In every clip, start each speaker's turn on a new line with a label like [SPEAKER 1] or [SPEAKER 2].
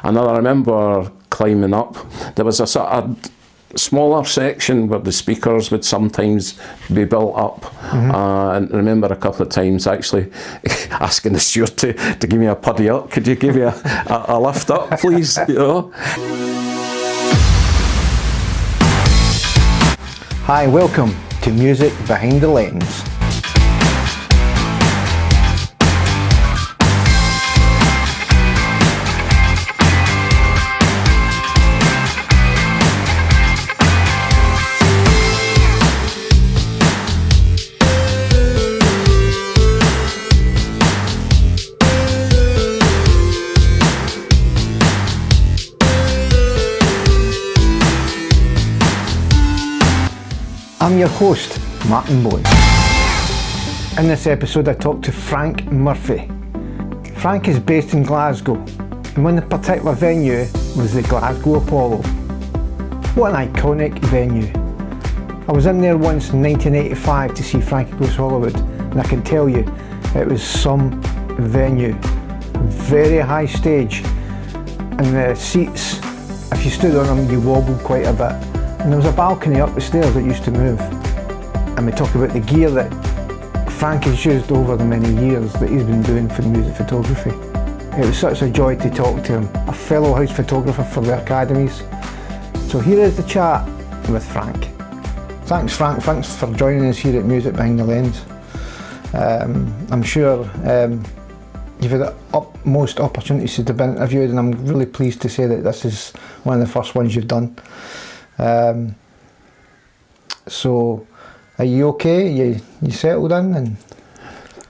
[SPEAKER 1] And I remember climbing up. There was a sort of smaller section where the speakers would sometimes be built up. And I remember a couple of times actually asking the steward to give me a puddy up. Could you give me a lift up, please? You know.
[SPEAKER 2] Hi, welcome to Music Behind the Lens. I'm your host, Martin Bowen. In this episode I talked to Frank Murphy. Frank is based in Glasgow, and one particular venue was the Glasgow Apollo. What an iconic venue. I was in there once in 1985 to see Frankie Goes to Hollywood, and I can tell you, it was some venue. Very high stage, and the seats, if you stood on them, you wobbled quite a bit. And there was a balcony up the stairs that used to move. And we talk about the gear that Frank has used over the many years that he's been doing for music photography. It was such a joy to talk to him, a fellow house photographer for the academies. So here is the chat with Frank. Thanks Frank, thanks for joining us here at Music Behind the Lens. I'm sure you've had the utmost opportunities to be interviewed, and I'm really pleased to say that this is one of the first ones you've done. So, are you okay? You settled in? And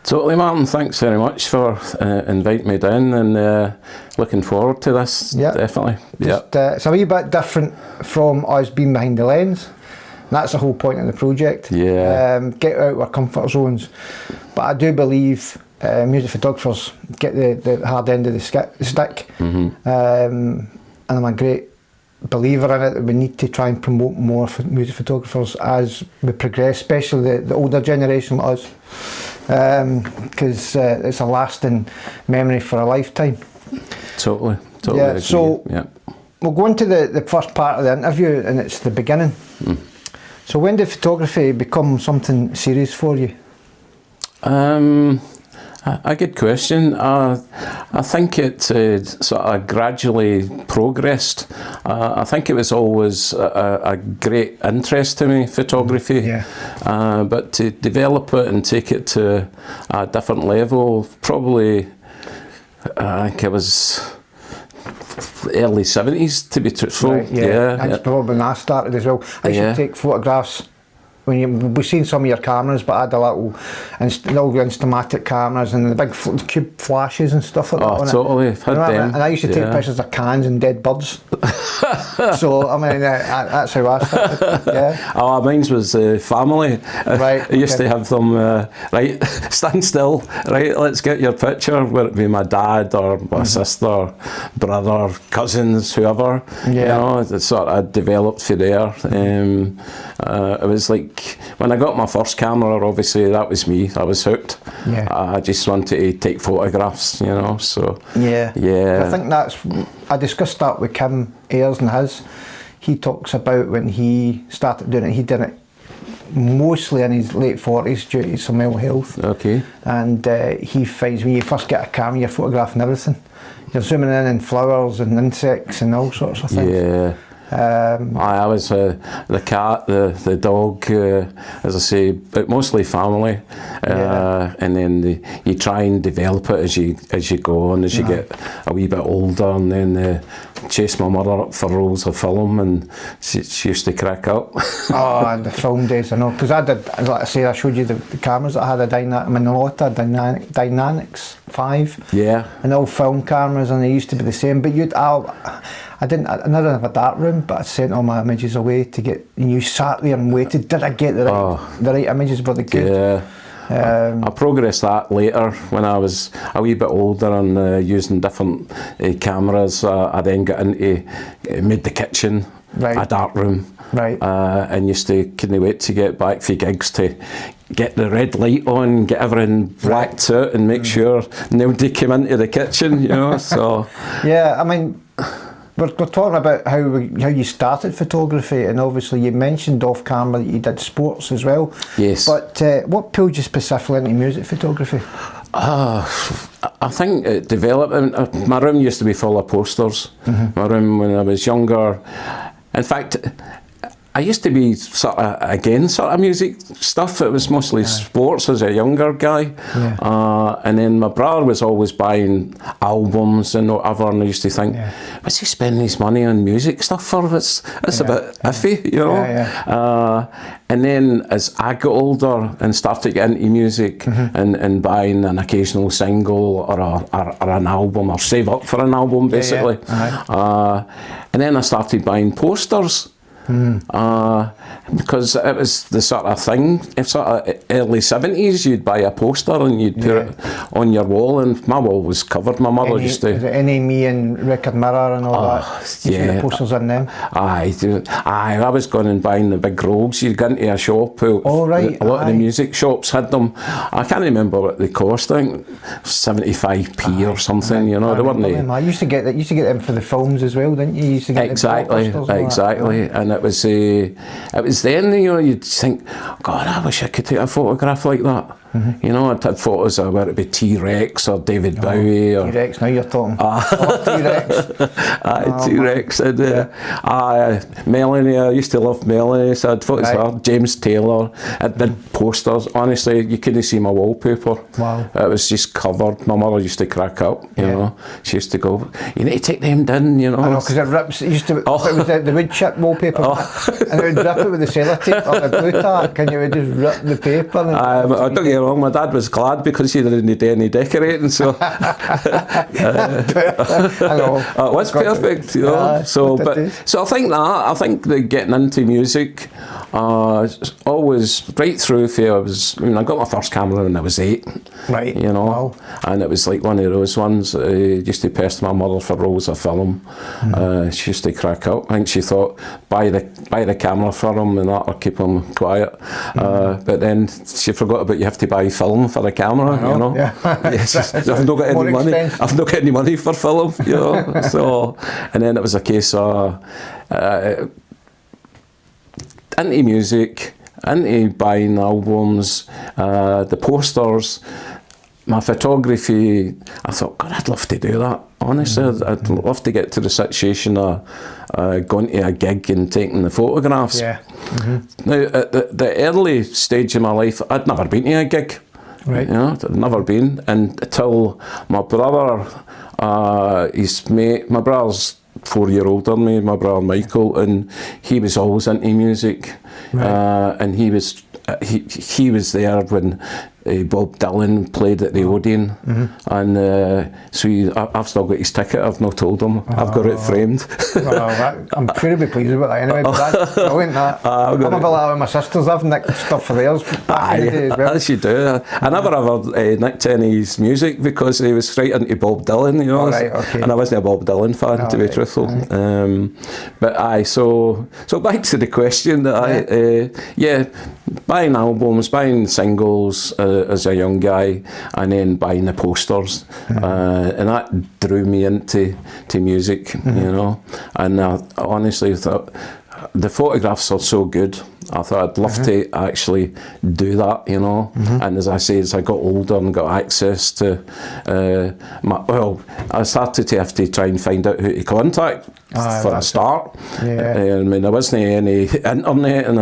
[SPEAKER 1] Totally, Martin. Thanks very much for inviting me down, and looking forward to this.
[SPEAKER 2] Yeah,
[SPEAKER 1] definitely.
[SPEAKER 2] It's a wee bit different from us being behind the lens. And that's the whole point of the project.
[SPEAKER 1] Yeah.
[SPEAKER 2] Get out of our comfort zones. But I do believe music photographers get the hard end of the stick. And I'm a great believer in it, that we need to try and promote more for music photographers as we progress, especially the older generation like us, because it's a lasting memory for a lifetime.
[SPEAKER 1] Totally
[SPEAKER 2] Yeah,
[SPEAKER 1] agree.
[SPEAKER 2] so we'll go into the first part of the interview, and it's the beginning. So when did photography become something serious for you?
[SPEAKER 1] A good question. I think it sort of gradually progressed. I think it was always a great interest to me, photography. But to develop it and take it to a different level, probably I think it was early 70s, to be truthful.
[SPEAKER 2] Right, that's probably when I started as well. I used to take photographs. We've seen some of your cameras, but I had a little Instamatic cameras and the big cube flashes and stuff like that on
[SPEAKER 1] totally.
[SPEAKER 2] it. And I used to take pictures of cans and dead birds. So I mean, that's how I started.
[SPEAKER 1] Mine was family.
[SPEAKER 2] Right.
[SPEAKER 1] I used to have them right. Stand still. Right. Let's get your picture. Whether it be my dad or my sister, brother, cousins, whoever. You know, it sort of developed through there. It was like, when I got my first camera, obviously that was me. I was hooked. I just wanted to take photographs, you know. So I think I discussed that with Kim Ayers and his. He talks about when he started doing it. He did it mostly in his late 40s due to some ill health. Okay.
[SPEAKER 2] And he finds when you first get a camera, you're photographing everything. You're zooming in on flowers and insects and all sorts of things.
[SPEAKER 1] Yeah. I was the cat, the dog, as I say, but mostly family, and then you try and develop it as you go on, as you get a wee bit older, and then chase my mother up for rolls of film, and she used to crack up.
[SPEAKER 2] And the film days, I know, because I did, like I say, I showed you the cameras that I had, a Minolta Dynamics 5, and all film cameras, and they used to be the same, but I didn't have a dark room, but I sent all my images away to get, and you sat there and waited, did I get the right images, were they good?
[SPEAKER 1] I progressed that later when I was a wee bit older and using different cameras. I then got into, made the kitchen
[SPEAKER 2] Right.
[SPEAKER 1] a dark room.
[SPEAKER 2] Right.
[SPEAKER 1] And used to couldn't wait to get back for gigs to get the red light on, get everything blacked out, and make sure nobody came into the kitchen, you know. So
[SPEAKER 2] yeah, I mean, we're talking about how you started photography, and obviously you mentioned off camera that you did sports as well.
[SPEAKER 1] Yes.
[SPEAKER 2] But what pulled you specifically into music photography?
[SPEAKER 1] I think it developed. My room used to be full of posters. My room when I was younger. In fact, I used to be sort of music stuff. It was mostly sports as a younger guy. And then my brother was always buying albums and whatever, and I used to think, what's he spending his money on music stuff for? It's a bit iffy, you know. And then as I got older and started getting into music and buying an occasional single or an album, or save up for an album basically. And then I started buying posters. Because it was the sort of thing, sort of early 70s, you'd buy a poster and you'd put it on your wall, and my wall was covered. My mother used to...
[SPEAKER 2] Was it Any, Me and Record Mirror and all that? You put posters in them?
[SPEAKER 1] I was going and buying the big rogues. You'd go into a shop, a lot of the music shops had them. I can't remember what they cost, I think 75p or something, you know. They weren't...
[SPEAKER 2] I used to get them for the films as well, didn't you? You used to get
[SPEAKER 1] Exactly. And it was then, you know, you'd think, God, I wish I could take a photograph like that. You know, I'd had photos of whether it be T-Rex or David Bowie or...
[SPEAKER 2] T-Rex, now you're talking. T-Rex.
[SPEAKER 1] T-Rex. And Melanie, I used to love Melanie, so I'd photos of her. James Taylor. I did posters. Honestly, you couldn't see my wallpaper.
[SPEAKER 2] Wow.
[SPEAKER 1] It was just covered. My mother used to crack up, you know. She used to go, you need to take them down, you know.
[SPEAKER 2] I know, because it rips. It used to... It was the wood chip wallpaper. And it would rip it with the sellotape or the glue tack, and you would just rip the paper.
[SPEAKER 1] I don't get it wrong, my dad was glad because he didn't need any decorating, so it was perfect, you know. So I think I think that getting into music always right through. I got my first camera when I was 8,
[SPEAKER 2] right?
[SPEAKER 1] You know, and it was like one of those ones. Used to pester my mother for rolls of film. She used to crack up. I think she thought buy the camera for him and that, or keep him quiet. But then she forgot about you have to buy film for the camera, you know. I've not got any money. I've not got any money for film, you know. So, and then it was a case of into music, into buying albums, the posters, my photography. I thought, God, I'd love to do that. Honestly, I'd love to get to the situation of going to a gig and taking the photographs. Now, at the early stage of my life, I'd never been to a gig. Right. You know, I'd never been, until my brother, his mate, my brother's 4 years older than me, my brother Michael, and he was always into music. And he was there when Bob Dylan played at the Odeon, and so I've still got his ticket. I've not told him. I've got it framed.
[SPEAKER 2] I'm sure he'll be pleased with that anyway. But that's brilliant. I'm a bit like my sisters. I've nicked stuff for theirs back in the day as well.
[SPEAKER 1] As you do. I never ever nicked any of his music because he was straight into Bob Dylan, you know. And I wasn't a Bob Dylan fan, to be truthful. But so back to the question that buying albums, buying singles as a young guy, and then buying the posters, and that drew me into music, you know. And I honestly thought the photographs are so good. I thought I'd love to actually do that, you know. And as I say, as I got older and got access to I started to have to try and find out who to contact for a start. I mean, there wasn't any internet and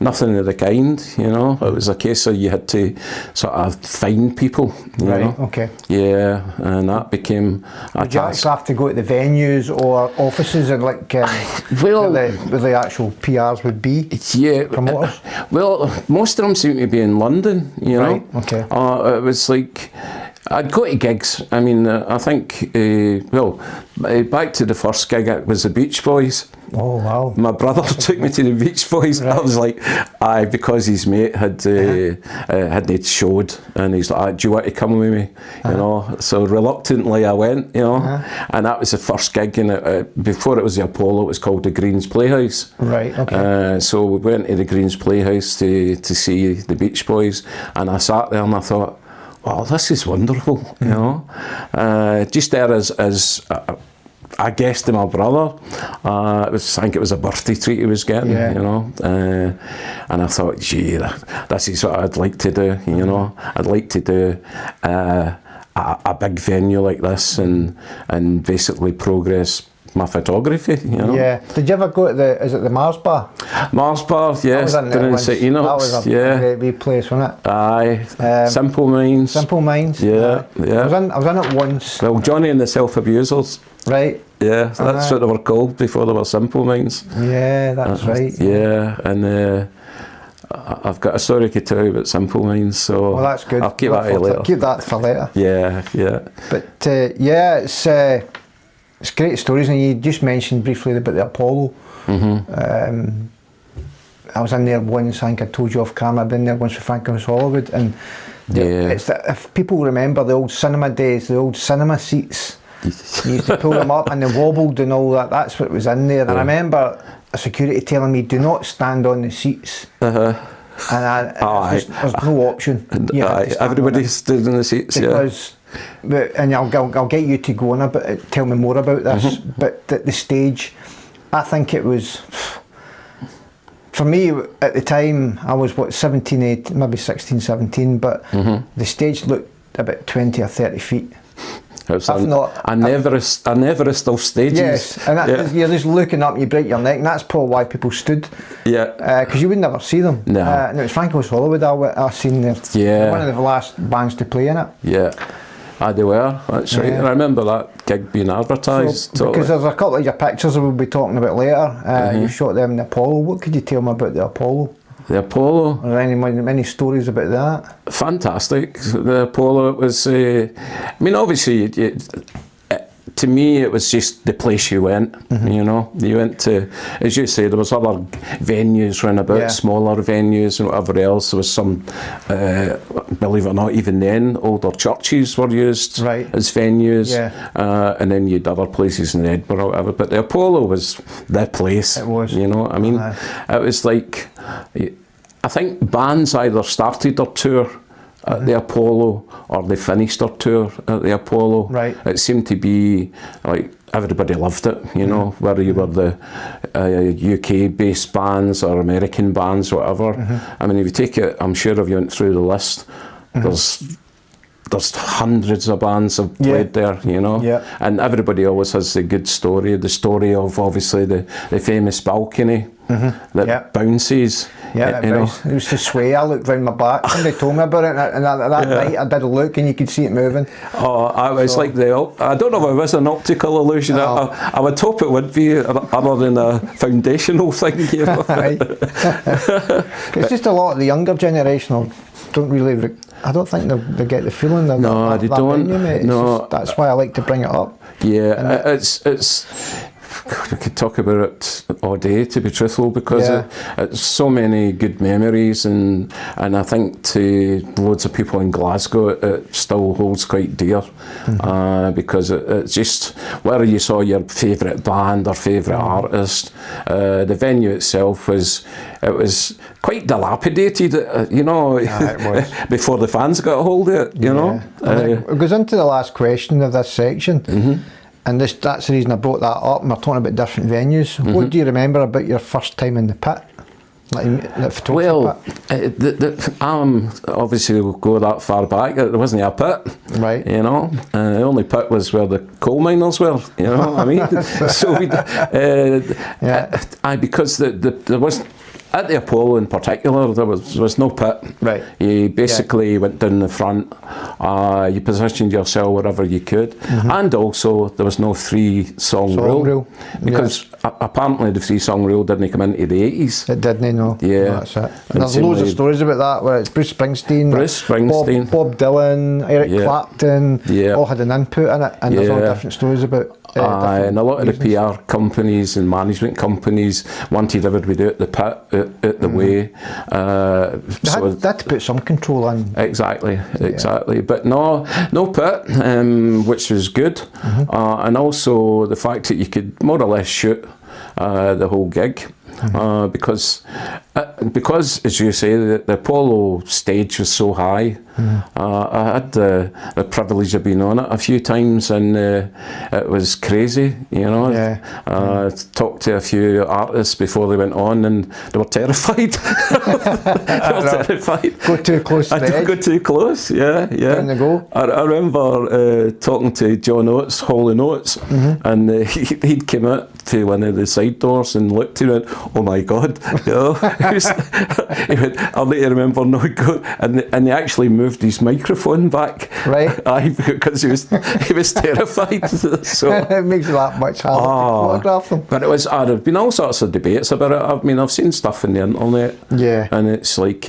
[SPEAKER 1] nothing of the kind, you know. It was a case of you had to sort of find people, you know. Yeah, and that became a
[SPEAKER 2] Did you actually have to go to the venues or offices and like where the actual PRs would be? Promoters?
[SPEAKER 1] Well, most of them seem to be in London, you know.
[SPEAKER 2] Right,
[SPEAKER 1] it was like I'd go to gigs. I mean, I think, back to the first gig, it was the Beach Boys.
[SPEAKER 2] Oh, wow.
[SPEAKER 1] My brother took me to the Beach Boys. Right. I was like, aye, because his mate hadn't showed, and he's like, do you want to come with me? You know, so reluctantly I went, you know, and that was the first gig, and before it was the Apollo, it was called the Greens Playhouse.
[SPEAKER 2] Right, okay.
[SPEAKER 1] So we went to the Greens Playhouse to see the Beach Boys, and I sat there and I thought, wow, this is wonderful, you know. Just there as I guessed to my brother, I think it was a birthday treat he was getting, you know, and I thought, gee, this is what I'd like to do, you know. I'd like to do a big venue like this and basically progress my photography, you know.
[SPEAKER 2] Yeah. Did you ever go to is it the Mars Bar?
[SPEAKER 1] Mars Bar, yes. Down in St Enoch's.
[SPEAKER 2] That was a great wee place, wasn't it?
[SPEAKER 1] Aye. Simple Minds.
[SPEAKER 2] Simple Minds.
[SPEAKER 1] Yeah, yeah.
[SPEAKER 2] I was in it once.
[SPEAKER 1] Well, Johnny and the Self-Abusers.
[SPEAKER 2] Right.
[SPEAKER 1] Yeah, that's what they were called before they were Simple Minds.
[SPEAKER 2] Yeah, that's right.
[SPEAKER 1] Yeah, and I've got a story to tell you about Simple Minds, so
[SPEAKER 2] well, that's good.
[SPEAKER 1] I'll keep that for later.
[SPEAKER 2] Keep that for later.
[SPEAKER 1] Yeah, yeah.
[SPEAKER 2] But yeah, it's great stories, and you just mentioned briefly about the Apollo. I was in there once. I think I told you off camera. I've been there once with Frank Hollywood, and it's that if people remember the old cinema days, the old cinema seats. You used to pull them up and they wobbled and all that. That's what was in there. And I remember a security telling me, "Do not stand on the seats." And there's no option.
[SPEAKER 1] Everybody stood in the seats.
[SPEAKER 2] Because, and I'll get you to go on about it, tell me more about this. But at the stage, I think it was. For me, at the time, I was 17, 18, maybe 16, 17, but the stage looked about 20 or 30 feet.
[SPEAKER 1] It's an Everest of stages.
[SPEAKER 2] Yes, and you're just looking up and you break your neck, and that's probably why people stood.
[SPEAKER 1] Yeah.
[SPEAKER 2] Because you would never see them.
[SPEAKER 1] No.
[SPEAKER 2] And it was Frank Hollywood I seen there.
[SPEAKER 1] Yeah.
[SPEAKER 2] One of the last bands to play in it.
[SPEAKER 1] Yeah. They were, that's right. And I remember that gig being advertised.
[SPEAKER 2] So, because there's a couple of your pictures that we'll be talking about later. You shot them in the Apollo. What could you tell me about the Apollo?
[SPEAKER 1] The Apollo.
[SPEAKER 2] Are there any stories about that?
[SPEAKER 1] Fantastic. The Apollo, it was, I mean, obviously, to me, it was just the place you went, you know. You went to, as you say, there was other venues round about, smaller venues and whatever else. There was some, believe it or not, even then, older churches were used as venues. And then you had other places in Edinburgh or whatever. But the Apollo was the place. It was. You know, I mean, it was like, I think bands either started their tour at the Apollo or they finished their tour at the Apollo. It seemed to be like everybody loved it, you know, whether you were the UK based bands or American bands or whatever. I mean, if you take it, I'm sure if you went through the list, there's hundreds of bands have played there, you know, and everybody always has the good story, the story of obviously the famous balcony that bounces.
[SPEAKER 2] Yeah, it used to sway. I looked round my back. Somebody told me about it, and that night I did a look, and you could see it moving.
[SPEAKER 1] It's like I don't know if it was an optical illusion. I would hope it would be, other than a foundational thing. You know?
[SPEAKER 2] It's just a lot of the younger generation don't really. I don't think they get the feeling. They don't. No, that's why I like to bring it up.
[SPEAKER 1] Yeah, it's. We could talk about it all day, to be truthful, because it's so many good memories, and I think to loads of people in Glasgow it still holds quite dear, because it's just whether you saw your favourite band or favourite artist, the venue itself was quite dilapidated, you know, before the fans got a hold of it, you know.
[SPEAKER 2] It goes into the last question of this section. And that's the reason I brought that up, and we're talking about different venues. What do you remember about your first time in the pit?
[SPEAKER 1] Obviously we'll go that far back. There wasn't a pit, you know. The only pit was where the coal miners were, you know what I mean? So because there was, at the Apollo in particular, there was no pit.
[SPEAKER 2] Right.
[SPEAKER 1] You basically went down the front, you positioned yourself wherever you could, and also there was no 3-song rule. Because apparently the 3-song rule didn't come into the 80s.
[SPEAKER 2] It didn't, no.
[SPEAKER 1] Yeah.
[SPEAKER 2] No, that's it. And there's loads of stories about that, where it's Bruce Springsteen, Bob Dylan, Eric Clapton, all had an input in it, and there's all different stories about
[SPEAKER 1] and a lot of the PR companies and management companies wanted everybody out the pit, out the way.
[SPEAKER 2] They had to put some control in.
[SPEAKER 1] Exactly. But no pit, which was good. And also the fact that you could more or less shoot the whole gig. Because, as you say, the Apollo stage was so high. I had the privilege of being on it a few times, and it was crazy, you know. Talked to a few artists before they went on, and they were terrified. Terrified.
[SPEAKER 2] Go too close to the edge.
[SPEAKER 1] I did go too close,
[SPEAKER 2] Down they go.
[SPEAKER 1] I remember talking to John Oates, Hall & Oates, and he'd come out to one of the side doors and looked and went, "Oh my God," you know. He went, "I'll need to remember no go," and they actually moved his microphone back.
[SPEAKER 2] Right.
[SPEAKER 1] Because he was terrified. So
[SPEAKER 2] it makes it that much harder to photograph them.
[SPEAKER 1] But there've been all sorts of debates about it. I mean, I've seen stuff in the internet.
[SPEAKER 2] Yeah.
[SPEAKER 1] And it's like,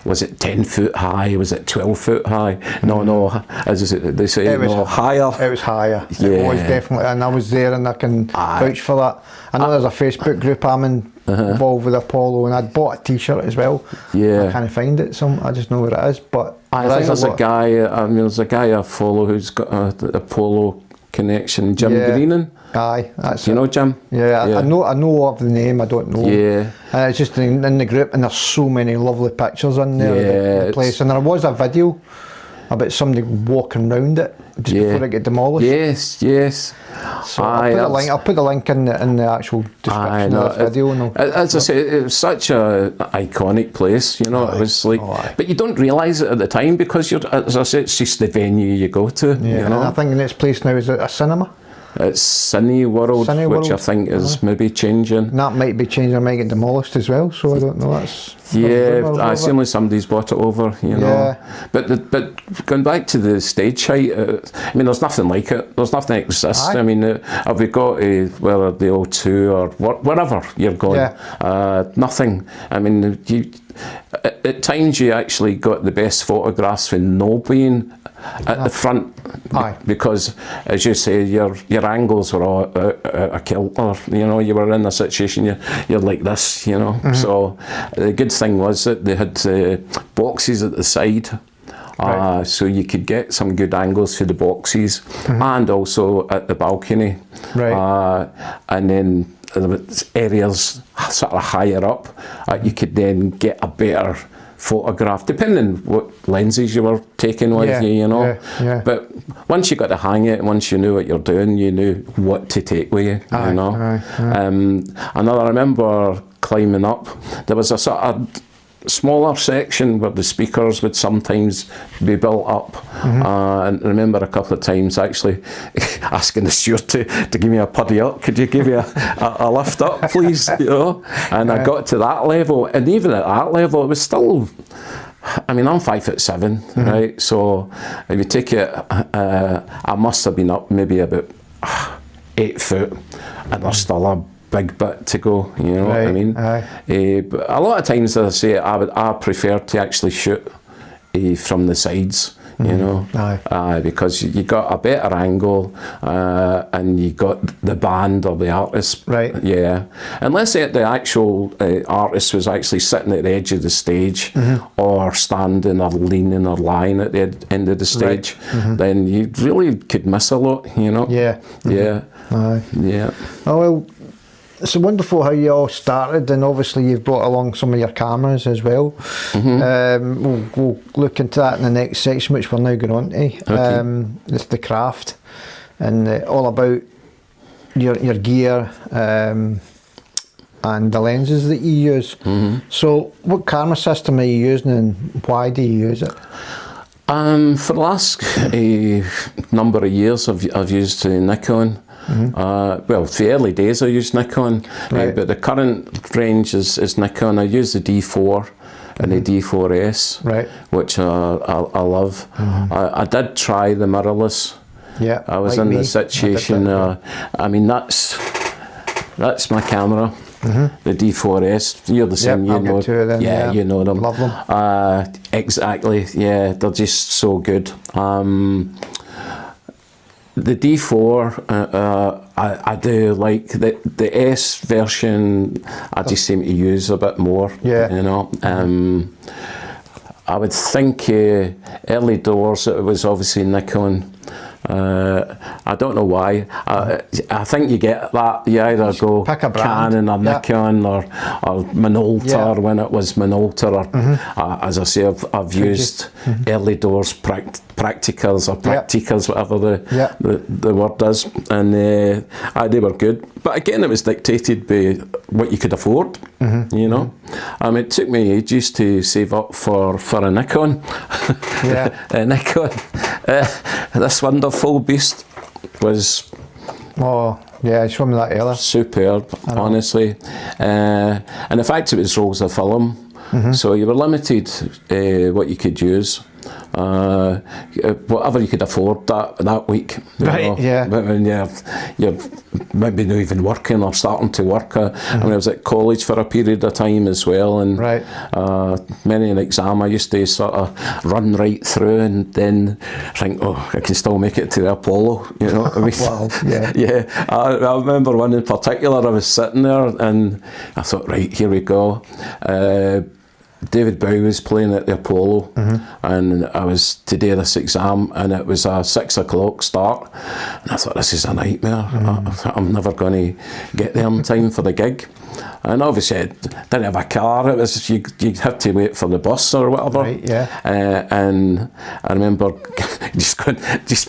[SPEAKER 1] was it 10 foot high? Was it 12 foot high? No, as they say, higher.
[SPEAKER 2] It was higher.
[SPEAKER 1] Yeah.
[SPEAKER 2] It was definitely, and I was there, and I can vouch for that. I know there's a Facebook group I'm involved with Apollo, and I'd bought a T-shirt as well.
[SPEAKER 1] Yeah.
[SPEAKER 2] I can't find it. I just know where it is. But
[SPEAKER 1] I think there's a guy. There's a guy I follow who's got a Apollo connection. Jim Greenan.
[SPEAKER 2] Aye, that's
[SPEAKER 1] you know Jim?
[SPEAKER 2] Yeah, I know of the name. I don't know.
[SPEAKER 1] Yeah.
[SPEAKER 2] It's just in the group, and there's so many lovely pictures in there.
[SPEAKER 1] Yeah,
[SPEAKER 2] of the place, and there was a video about somebody walking around it just before it got demolished.
[SPEAKER 1] Yes.
[SPEAKER 2] So I'll put the link in the actual description of this video.
[SPEAKER 1] As I say, it was such a iconic place, you know. It was like, but you don't realise it at the time because as I say, it's just the venue you go to.
[SPEAKER 2] Yeah,
[SPEAKER 1] you know?
[SPEAKER 2] I think the next place now is a cinema.
[SPEAKER 1] It's Cineworld, which I think is maybe changing.
[SPEAKER 2] And that might be changing, might get demolished as well, so I don't know.
[SPEAKER 1] I see only somebody's bought it over, you know. But going back to the stage height, I mean, there's nothing like it. There's nothing that exists. I mean, have we got whether the O2 or wherever you're going, nothing. I mean, at times you actually got the best photographs with no being at the front, because as you say, your angles were all a kilter. You know, you were in a situation you're like this, you know. So the good thing was that they had boxes at the side. So you could get some good angles for the boxes, and also at the balcony. And then areas sort of higher up, you could then get a better photograph, depending what lenses you were taking with you, you know. But once you got to hang it, once you knew what you're doing, you knew what to take with you, you know. And I remember climbing up, there was a sort of smaller section where the speakers would sometimes be built up, and I remember a couple of times actually asking the steward to give me a puddy up. Could you give me a lift up, please? You know, and I got to that level, and even at that level, it was still. I mean, I'm 5'7", right? So if you take it, I must have been up maybe about 8 foot, and there's still a big bit to go, you know what I mean? But a lot of times, as I say, I prefer to actually shoot from the sides, you know, because you got a better angle, and you got the band or the artist, unless the actual artist was actually sitting at the edge of the stage, or standing or leaning or lying at the end of the stage, then you really could miss a lot, you know.
[SPEAKER 2] Oh well, it's wonderful how you all started, and obviously you've brought along some of your cameras as well. We'll look into that in the next section, which we're now going on to. It's the craft, and all about your gear and the lenses that you use. So what camera system are you using, and why do you use it?
[SPEAKER 1] For the last number of years I've used Nikon. Well, the early days I used Nikon, but the current range is Nikon. I use the D4 and the D4S, which I love. I did try the mirrorless.
[SPEAKER 2] Yeah,
[SPEAKER 1] I was in the situation. I mean, that's my camera. The D4S. You're the same. You know.
[SPEAKER 2] Two of them,
[SPEAKER 1] you know them.
[SPEAKER 2] Love them.
[SPEAKER 1] Exactly. Yeah, they're just so good. The D4, I do like the S version. I just seem to use a bit more.
[SPEAKER 2] Yeah.
[SPEAKER 1] You know. I would think early doors it was obviously Nikon. I don't know why. I think you get that. You either go
[SPEAKER 2] pick a brand.
[SPEAKER 1] Canon or Nikon or Minolta when it was Minolta. Or, as I say, I've used early doors practicals or practicas, whatever the word is, and they were good. But again, it was dictated by what you could afford. You know, it took me ages to save up for a Nikon. A Nikon. This wonderful beast was
[SPEAKER 2] you showed me that earlier.
[SPEAKER 1] Superb, honestly. And the fact it was rolls of film, so you were limited what you could use. Whatever you could afford that week. But when you're maybe not even working or starting to work. I mean, I was at college for a period of time as well, and many an exam I used to sort of run right through and then think, I can still make it to the Apollo, you know what I mean? I remember one in particular, I was sitting there and I thought, right, here we go. David Bowie was playing at the Apollo, and I was to do this exam, and it was a 6 o'clock start, and I thought, this is a nightmare. I'm never going to get there in time for the gig. And obviously I didn't have a car, it was you had to wait for the bus or whatever. And I remember just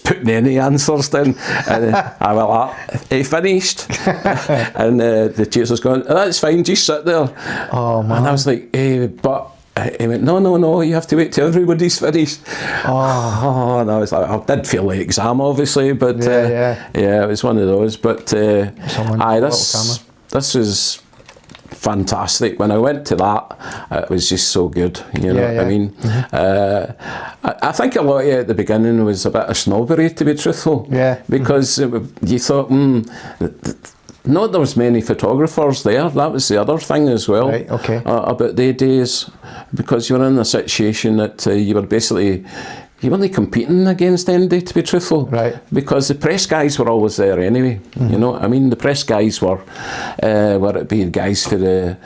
[SPEAKER 1] putting any answers down, and I went, he finished. And the teacher's going, that's fine, just sit there. And I was like, but he went, no, you have to wait till everybody's finished. And I was like, I did fail the exam obviously, but it was one of those. But this was fantastic. When I went to that, it was just so good, you know what I mean? I think a lot of it at the beginning was a bit of snobbery, to be truthful, because you thought, not there was many photographers there. That was the other thing as well about the days, because you were in a situation that you were basically, you weren't competing against anybody, to be truthful, because the press guys were always there anyway. You know, I mean, the press guys were it be guys for the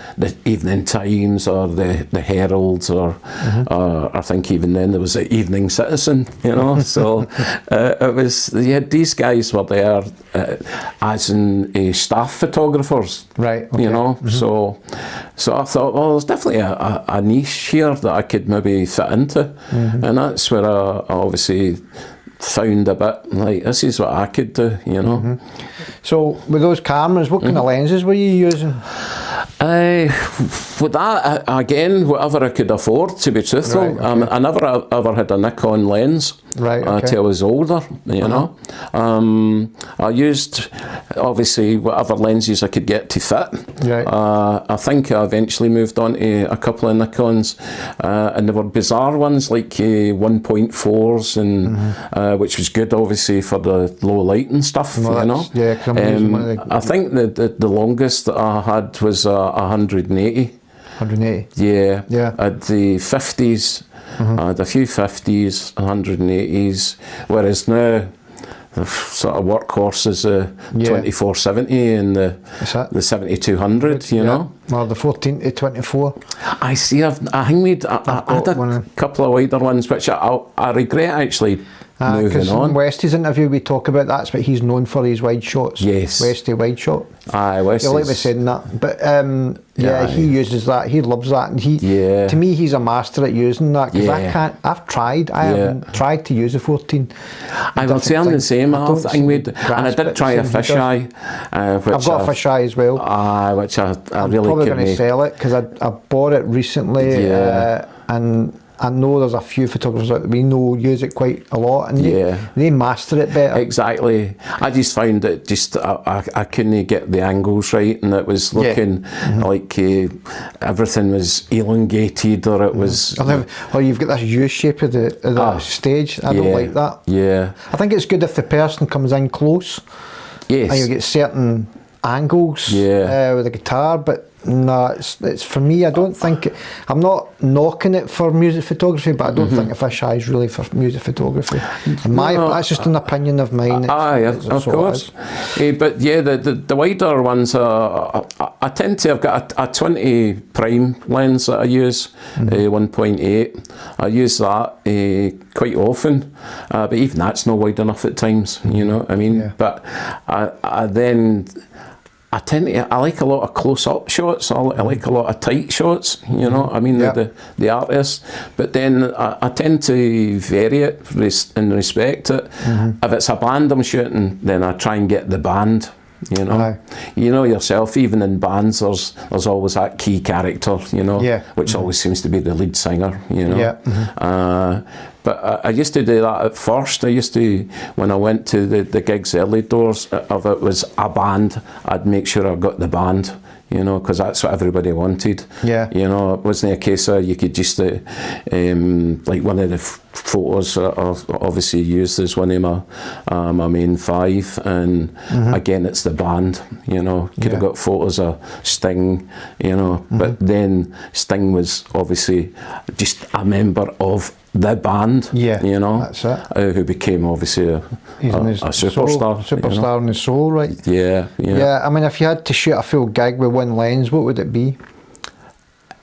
[SPEAKER 1] Evening Times or the Heralds, or I think even then there was the Evening Citizen. You know, so it was these guys were there as in staff photographers. You know, so I thought, well, there's definitely a niche here that I could maybe fit into, and that's where I obviously found a bit like, this is what I could do, you know.
[SPEAKER 2] So with those cameras, what kind of lenses were you using?
[SPEAKER 1] With that, again, whatever I could afford, to be truthful. I never ever had a Nikon lens till I was older, you know. I used, obviously, whatever lenses I could get to fit. I think I eventually moved on to a couple of Nikons, and there were bizarre ones like 1.4s, and which was good, obviously, for the low light and stuff, you know. I think the longest that I had was 180.
[SPEAKER 2] 180?
[SPEAKER 1] Yeah. At the 50s, I had a few 50s, 180s, whereas now the sort of workhorse is a 2470 and the 7200, you know.
[SPEAKER 2] Well, the 14 to 24.
[SPEAKER 1] I see. I had a couple of wider ones, which I regret actually moving on.
[SPEAKER 2] In Westy's interview, we talk about that's what he's known for, his wide shots.
[SPEAKER 1] Yes.
[SPEAKER 2] Westy wide shot.
[SPEAKER 1] Westy's.
[SPEAKER 2] You like me saying that, but he uses that. He loves that, and to me, he's a master at using that. Because I can't. I've tried. I haven't tried to use a 14.
[SPEAKER 1] I will say I'm the same. And I did try a fisheye.
[SPEAKER 2] I've got a fisheye as well.
[SPEAKER 1] Which I
[SPEAKER 2] I'm
[SPEAKER 1] really
[SPEAKER 2] probably going to sell it because I bought it recently, and I know there's a few photographers out there we know use it quite a lot, and they master it better.
[SPEAKER 1] Exactly. I just found it just I couldn't get the angles right, and it was looking like everything was elongated, or it was.
[SPEAKER 2] Or you've got this U shape of the stage. I don't like that.
[SPEAKER 1] Yeah.
[SPEAKER 2] I think it's good if the person comes in close.
[SPEAKER 1] Yes.
[SPEAKER 2] And you get certain angles with the guitar, but no, it's for me. I don't think I'm not knocking it for music photography, but I don't think a fisheye is really for music photography. That's just an opinion of mine.
[SPEAKER 1] Of course. But the wider ones, I tend to. I've got a 20 prime lens that I use, 1.8. I use that quite often, but even that's not wide enough at times. You know what I mean? Yeah. But I like a lot of close-up shots. I like a lot of tight shots. You know, I mean the artists. But then I tend to vary it and respect it. If it's a band I'm shooting, then I try and get the band. You know, you know yourself. Even in bands, there's always that key character. You know, which always seems to be the lead singer. You know, but I used to do that at first. I used to, when I went to the gigs early doors, if it was a band, I'd make sure I got the band. You know, because that's what everybody wanted. Yeah. You know, it wasn't a case of you could just like one of the photos I've obviously used as one of my main 5, and again it's the band. You know, could have got photos of Sting. You know, but then Sting was obviously just a member of the band. Yeah. You know,
[SPEAKER 2] that's it.
[SPEAKER 1] Who became obviously a superstar.
[SPEAKER 2] Superstar in his soul, right?
[SPEAKER 1] Yeah.
[SPEAKER 2] Yeah. I mean, if you had to shoot a full gig with one lens, what would it be?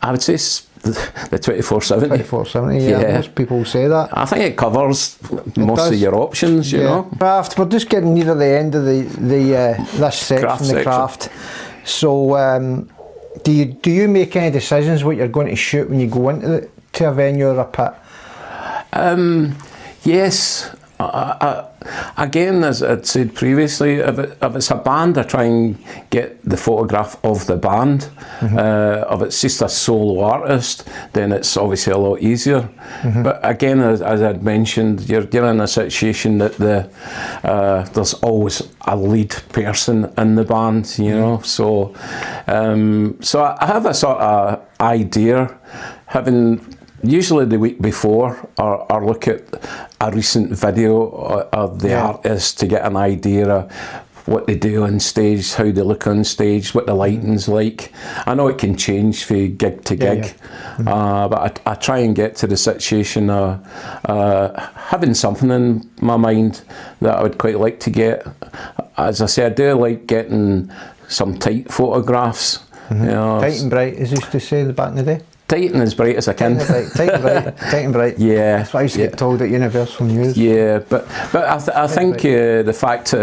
[SPEAKER 1] I would say the 24-70.
[SPEAKER 2] 24-70, yeah. Most people say that.
[SPEAKER 1] I think it covers most of your options, you know.
[SPEAKER 2] Craft. We're just getting near the end of this section, the craft. So, do you make any decisions what you're going to shoot when you go into a venue or a pit?
[SPEAKER 1] Yes. Again, as I'd said previously, if it's a band, I try and get the photograph of the band. If it's just a solo artist, then it's obviously a lot easier. But again, as I'd mentioned, you're in a situation that there's always a lead person in the band, you know. So I have a sort of idea, having usually the week before, or look at a recent video of the artist to get an idea of what they do on stage, how they look on stage, what the lighting's like. I know it can change from gig to gig, but I try and get to the situation of having something in my mind that I would quite like to get. As I say, I do like getting some tight photographs. You know,
[SPEAKER 2] tight and bright, as used to say back in the day.
[SPEAKER 1] Tight and as bright as I can.
[SPEAKER 2] Tight and bright.
[SPEAKER 1] Yeah.
[SPEAKER 2] That's what I used to get told at Universal News.
[SPEAKER 1] Yeah, but I think the fact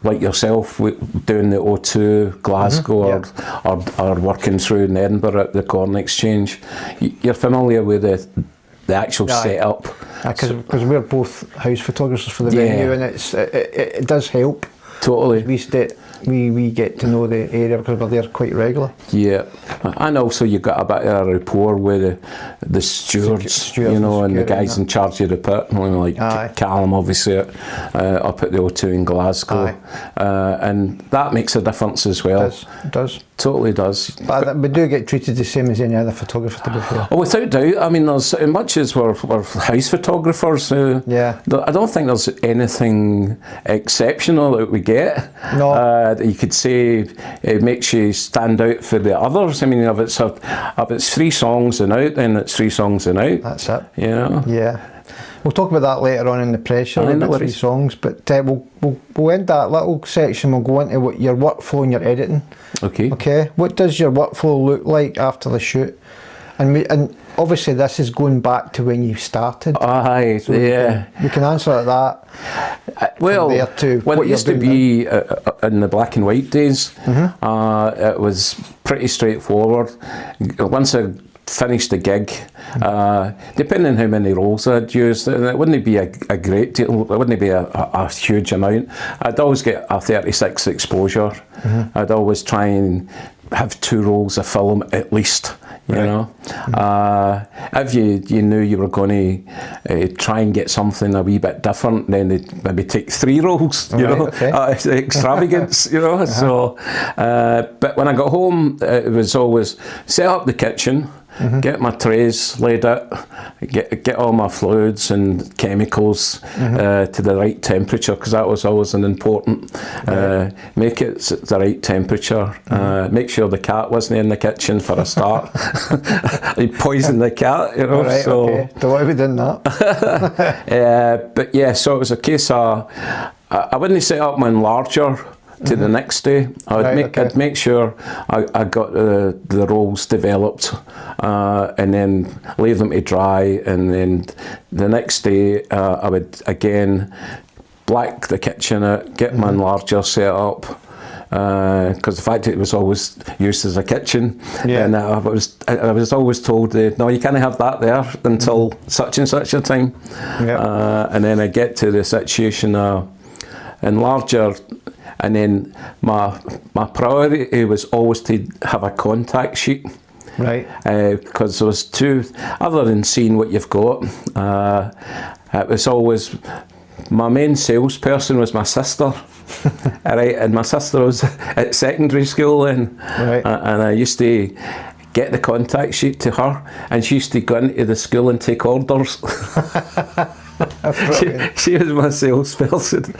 [SPEAKER 1] like yourself doing the O2 Glasgow or working through in Edinburgh at the Corn Exchange, you're familiar with the actual setup.
[SPEAKER 2] Because we're both house photographers for the venue, and it does help.
[SPEAKER 1] Totally.
[SPEAKER 2] We get to know the area because we're there quite regular. Yeah,
[SPEAKER 1] and also you've got a bit of a rapport with the stewards, you know, and the guys in charge of the pit, like Callum, obviously, up at the O2 in Glasgow, and that makes a difference as well.
[SPEAKER 2] It does.
[SPEAKER 1] Totally does.
[SPEAKER 2] But we do get treated the same as any other photographer, to be fair.
[SPEAKER 1] Oh, without doubt. I mean, there's as much as we're house photographers. I don't think there's anything exceptional that we get. No. That you could say it makes you stand out for the others. I mean, if it's 3 songs and out, then it's 3 songs and out.
[SPEAKER 2] That's it.
[SPEAKER 1] You know?
[SPEAKER 2] Yeah. We'll talk about that later on in the pressure, the 3 songs, but we'll end that little section. We'll go into what your workflow and your editing. Okay. What does your workflow look like after the shoot? And obviously this is going back to when you started.
[SPEAKER 1] So
[SPEAKER 2] we can answer that.
[SPEAKER 1] Well, when it used to be in the black and white days, it was pretty straightforward. Once I finished the gig, depending on how many rolls I'd used, and it wouldn't be a great deal, it wouldn't be a huge amount. I'd always get a 36 exposure. I'd always try and have 2 rolls of film at least, you know. If you knew you were going to try and get something a wee bit different, then they'd maybe take 3 rolls, you know. It's extravagance, you know. So, but when I got home, it was always set up the kitchen, get my trays laid out, get all my fluids and chemicals to the right temperature, because that was always an important. Make it the right temperature. Make sure the cat wasn't in the kitchen for a start. You poison the cat, you know.
[SPEAKER 2] Don't want to be doing that.
[SPEAKER 1] But yeah, so it was a case of I wouldn't set up my enlarger to the next day. I'd make sure I got the rolls developed, and then leave them to dry, and then the next day I would again black the kitchen out, get my enlarger set up, because the fact it was always used as a kitchen, and I was always told, no, you can't have that there until such and such a time, and then I get to the situation enlarger. And then my priority was always to have a contact sheet.
[SPEAKER 2] Right.
[SPEAKER 1] Because there was 2, other than seeing what you've got, it was always, my main salesperson was my sister. Right, and my sister was at secondary school then. Right. And I used to get the contact sheet to her, and she used to go into the school and take orders. She was my salesperson. So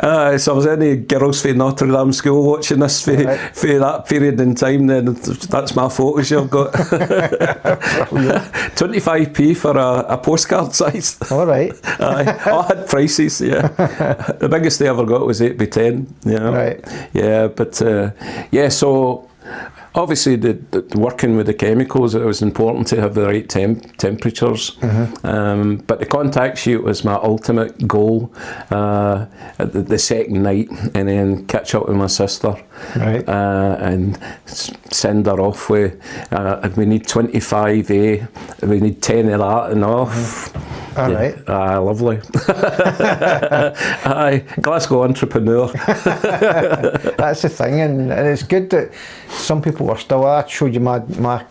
[SPEAKER 1] I was any girls from Notre Dame school watching this for that period in time, then that's my photos you've got. 25p for a postcard size.
[SPEAKER 2] All right.
[SPEAKER 1] I had prices, The biggest they ever got was 8x10, you know. Right. Yeah, but so obviously, the working with the chemicals, it was important to have the right temperatures. But the contact sheet was my ultimate goal the second night, and then catch up with my sister, and send her off with, we need 25A, we need 10 of that and off.
[SPEAKER 2] All right.
[SPEAKER 1] Lovely. Glasgow entrepreneur.
[SPEAKER 2] That's the thing, and it's good that some people are still. I showed you my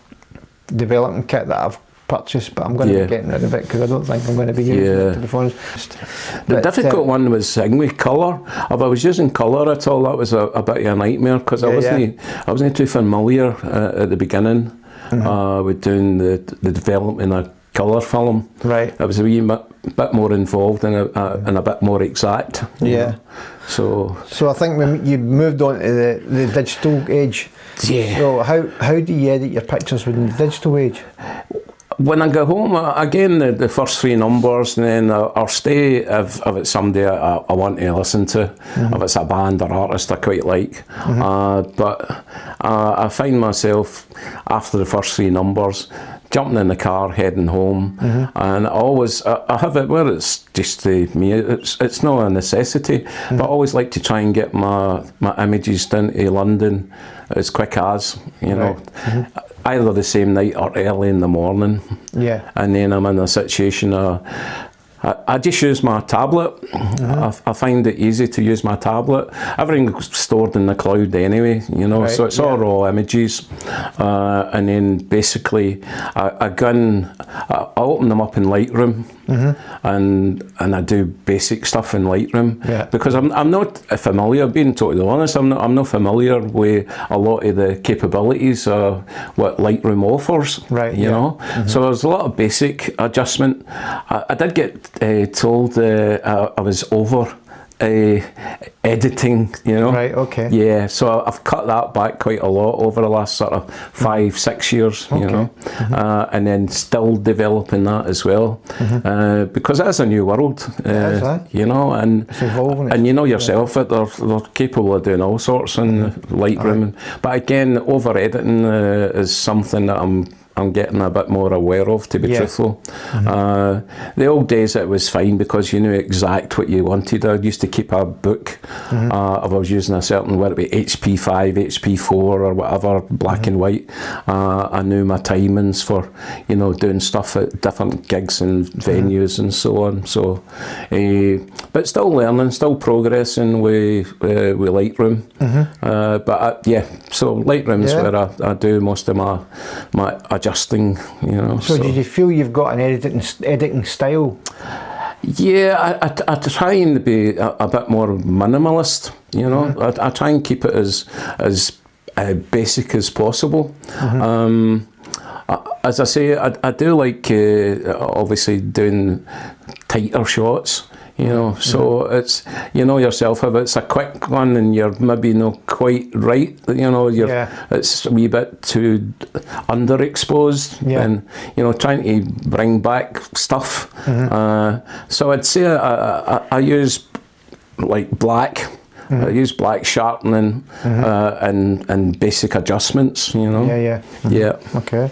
[SPEAKER 2] development kit that I've purchased, but I'm going to be getting rid of it because I don't think I'm going to be using it, to be honest.
[SPEAKER 1] The difficult one was with colour. If I was using colour at all, that was a bit of a nightmare, because I wasn't too familiar at the beginning with doing the development of colour film. Right. It was a wee bit more involved and a bit more exact.
[SPEAKER 2] Yeah.
[SPEAKER 1] So
[SPEAKER 2] I think when you moved on to the digital age. Yeah. So how do you edit your pictures within the digital age?
[SPEAKER 1] When I go home, again, the first 3 numbers, and then I'll stay if it's somebody I want to listen to, if it's a band or artist I quite like. But I find myself, after the first 3 numbers, jumping in the car, heading home, and I have it where it's just me. It's not a necessity, but I always like to try and get my images down to London as quick as, you know, either the same night or early in the morning. Yeah. And then I'm in a situation I just use my tablet. I find it easy to use my tablet. Everything's stored in the cloud anyway, you know, so it's all raw images. And then basically I open them up in Lightroom, and I do basic stuff in Lightroom, because I'm not familiar, being totally honest, I'm not familiar with a lot of the capabilities of what Lightroom offers, you know. So there's a lot of basic adjustment. I did get told I was over editing, you know. Right, okay. Yeah, so I've cut that back quite a lot over the last sort of 5-6 years, you know, and then still developing that as well, because it is a new world, you know, and it's evolving, and you know yourself that they're capable of doing all sorts in Lightroom, but again, over editing is something that I'm I'm getting a bit more aware of, to be truthful. The old days it was fine because you knew exact what you wanted. I used to keep a book. If I was using a certain, whether it be HP5, HP4 or whatever, black and white, I knew my timings for, you know, doing stuff at different gigs and venues and so on. So, but still learning, still progressing with Lightroom. So Lightroom's where I do most of my adjusting, you know.
[SPEAKER 2] So did you feel you've got an editing style?
[SPEAKER 1] Yeah, I try and be a bit more minimalist, you know. I try and keep it as basic as possible. As I say, I do like obviously doing tighter shots, you know, so it's, you know yourself, if it's a quick one and you're maybe not quite right, you know, it's a wee bit too underexposed, and, you know, trying to bring back stuff. So I'd say I use like black. I use black sharpening and basic adjustments, you know.
[SPEAKER 2] Okay.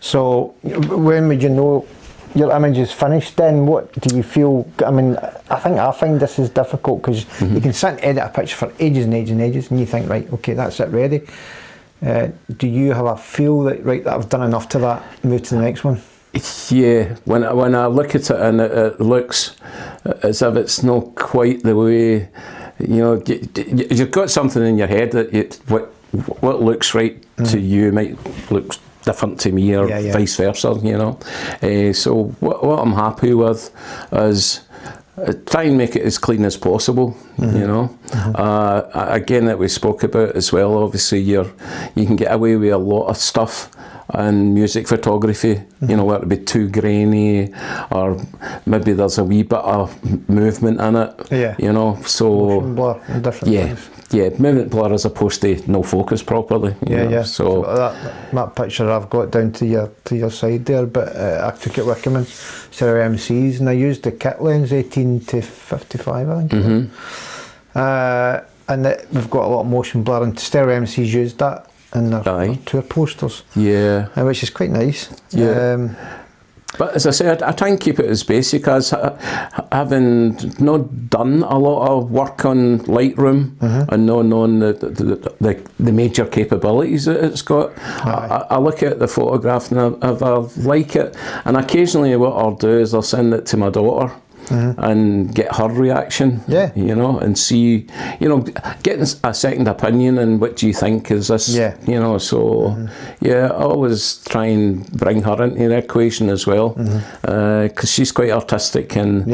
[SPEAKER 2] So when would you know your image is finished then? What do you feel? I mean, I find this is difficult because you can sit and edit a picture for ages and ages and ages and you think, right, okay, that's it, ready. Do you have a feel that, right, that I've done enough to that, move to the next one?
[SPEAKER 1] Yeah, when I look at it and it looks as if it's not quite the way, you know, you've got something in your head that what looks right to you might look different to me, or vice versa, you know. So what I'm happy with is try and make it as clean as possible, you know. Again, that we spoke about as well, obviously you can get away with a lot of stuff in music photography, you know, whether it be too grainy or maybe there's a wee bit of movement in it, you know, so
[SPEAKER 2] motion blur and different things.
[SPEAKER 1] Movement blur as opposed to no focus properly. You know, so
[SPEAKER 2] that picture I've got down to your side there, but I took it with Wickerman, Stereo MCs, and I used the kit lens 18 to 55, I think. And we've got a lot of motion blur, and Stereo MCs used that in their tour posters. Which is quite nice.
[SPEAKER 1] But as I said, I try and keep it as basic as having not done a lot of work on Lightroom and not knowing the major capabilities that it's got. I look at the photograph and if I like it, and occasionally what I'll do is I'll send it to my daughter. And get her reaction, you know, and see, you know, getting a second opinion and what do you think is this, you know, so I always try and bring her into the equation as well, because she's quite artistic and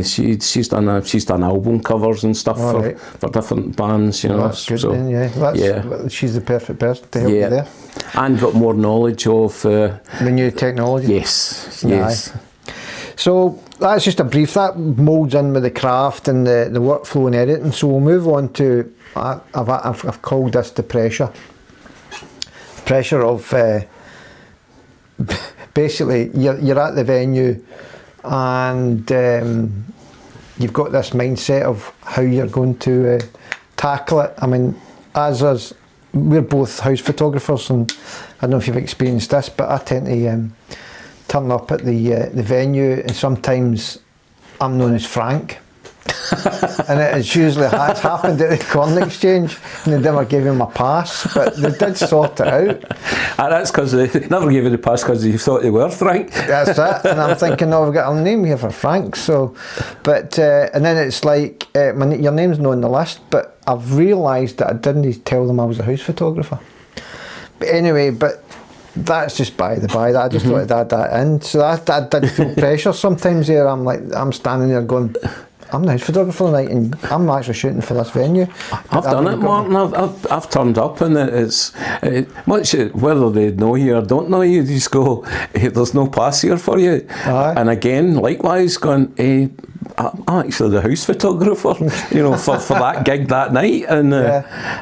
[SPEAKER 1] she's done album covers and stuff for different bands, you know.
[SPEAKER 2] That's good then, she's the perfect person to help you there.
[SPEAKER 1] And got more knowledge of the
[SPEAKER 2] new technology.
[SPEAKER 1] Yes.
[SPEAKER 2] So that's just a brief, that moulds in with the craft and the workflow and editing. So we'll move on to, I've called this the pressure. Pressure of, basically you're at the venue and you've got this mindset of how you're going to tackle it. I mean, as us, we're both house photographers, and I don't know if you've experienced this, but I tend to turn up at the venue, and sometimes I'm known as Frank. And it's usually has happened at the Corn Exchange, and they never gave him a pass, but they did sort it out.
[SPEAKER 1] And that's because they never gave you the pass because you thought they were Frank.
[SPEAKER 2] That's it. And I'm thinking, we've got a name here for Frank. So, but and then it's like your name's not on the list, but I've realised that I didn't tell them I was a house photographer. But anyway, that's just by the by. I just thought I'd add that in. So that did feel pressure sometimes there. I'm standing there going, I'm the house photographer tonight and I'm actually shooting for this venue.
[SPEAKER 1] I've done it, Martin. I've turned up and it's much whether they know you or don't know you, just go, hey, there's no pass here for you. And again, likewise, going, I'm actually the house photographer, you know, for that gig that night. And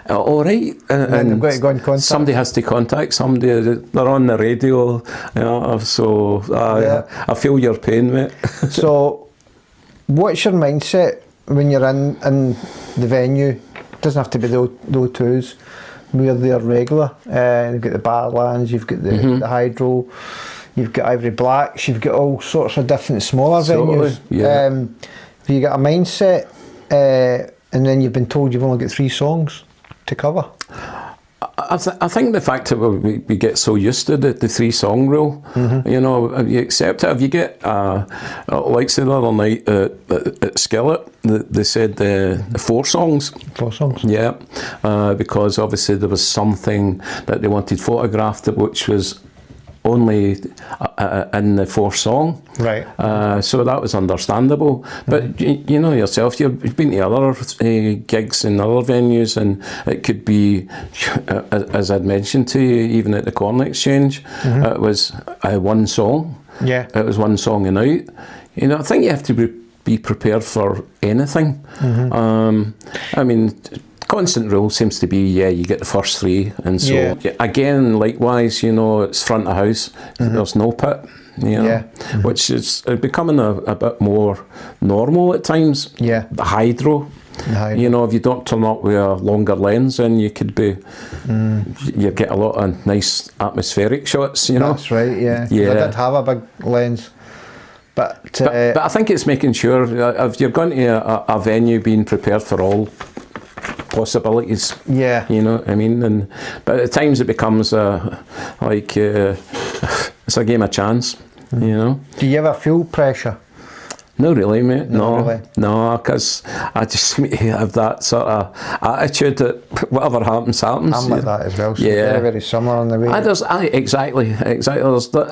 [SPEAKER 1] all right. And
[SPEAKER 2] they've got to go in contact.
[SPEAKER 1] Somebody has to contact somebody. They're on the radio, you know, so I feel your pain, mate.
[SPEAKER 2] So, what's your mindset when you're in the venue? It doesn't have to be the O2s, where they're regular. You've got the Barlands, you've got the Hydro, you've got Ivory Blacks, you've got all sorts of different smaller venues.
[SPEAKER 1] Yeah.
[SPEAKER 2] Have you got a mindset, and then you've been told you've only got 3 songs to cover?
[SPEAKER 1] I think the fact that we get so used to the 3 song rule, you know, you accept it. If you get, like the other night at Skillet, they said 4 songs.
[SPEAKER 2] 4 songs?
[SPEAKER 1] Yeah, because obviously there was something that they wanted photographed, which was only in the 4th song.
[SPEAKER 2] Right.
[SPEAKER 1] So that was understandable. But you know yourself, you've been to other gigs in other venues, and it could be, as I'd mentioned to you, even at the Corn Exchange, it was 1 song.
[SPEAKER 2] Yeah.
[SPEAKER 1] It was 1 song a night. You know, I think you have to be prepared for anything. I mean, constant rule seems to be, you get the first 3, and so again, likewise, you know, it's front of house. There's no pit, you know, which is becoming a bit more normal at times.
[SPEAKER 2] Yeah,
[SPEAKER 1] the hydro. You know, if you don't turn up with a longer lens, then you could be, you get a lot of nice atmospheric shots. You know,
[SPEAKER 2] that's right. Yeah, I did have a big lens. But
[SPEAKER 1] I think it's making sure if you're going to a venue, being prepared for all possibilities.
[SPEAKER 2] Yeah,
[SPEAKER 1] you know what I mean. But at times it becomes like it's a game of chance. You know.
[SPEAKER 2] Do you ever feel pressure?
[SPEAKER 1] No, really, mate.
[SPEAKER 2] Not really.
[SPEAKER 1] No, because I just have that sort of attitude that whatever happens, happens.
[SPEAKER 2] I'm like that as well. So very, very similar on the way.
[SPEAKER 1] Exactly. I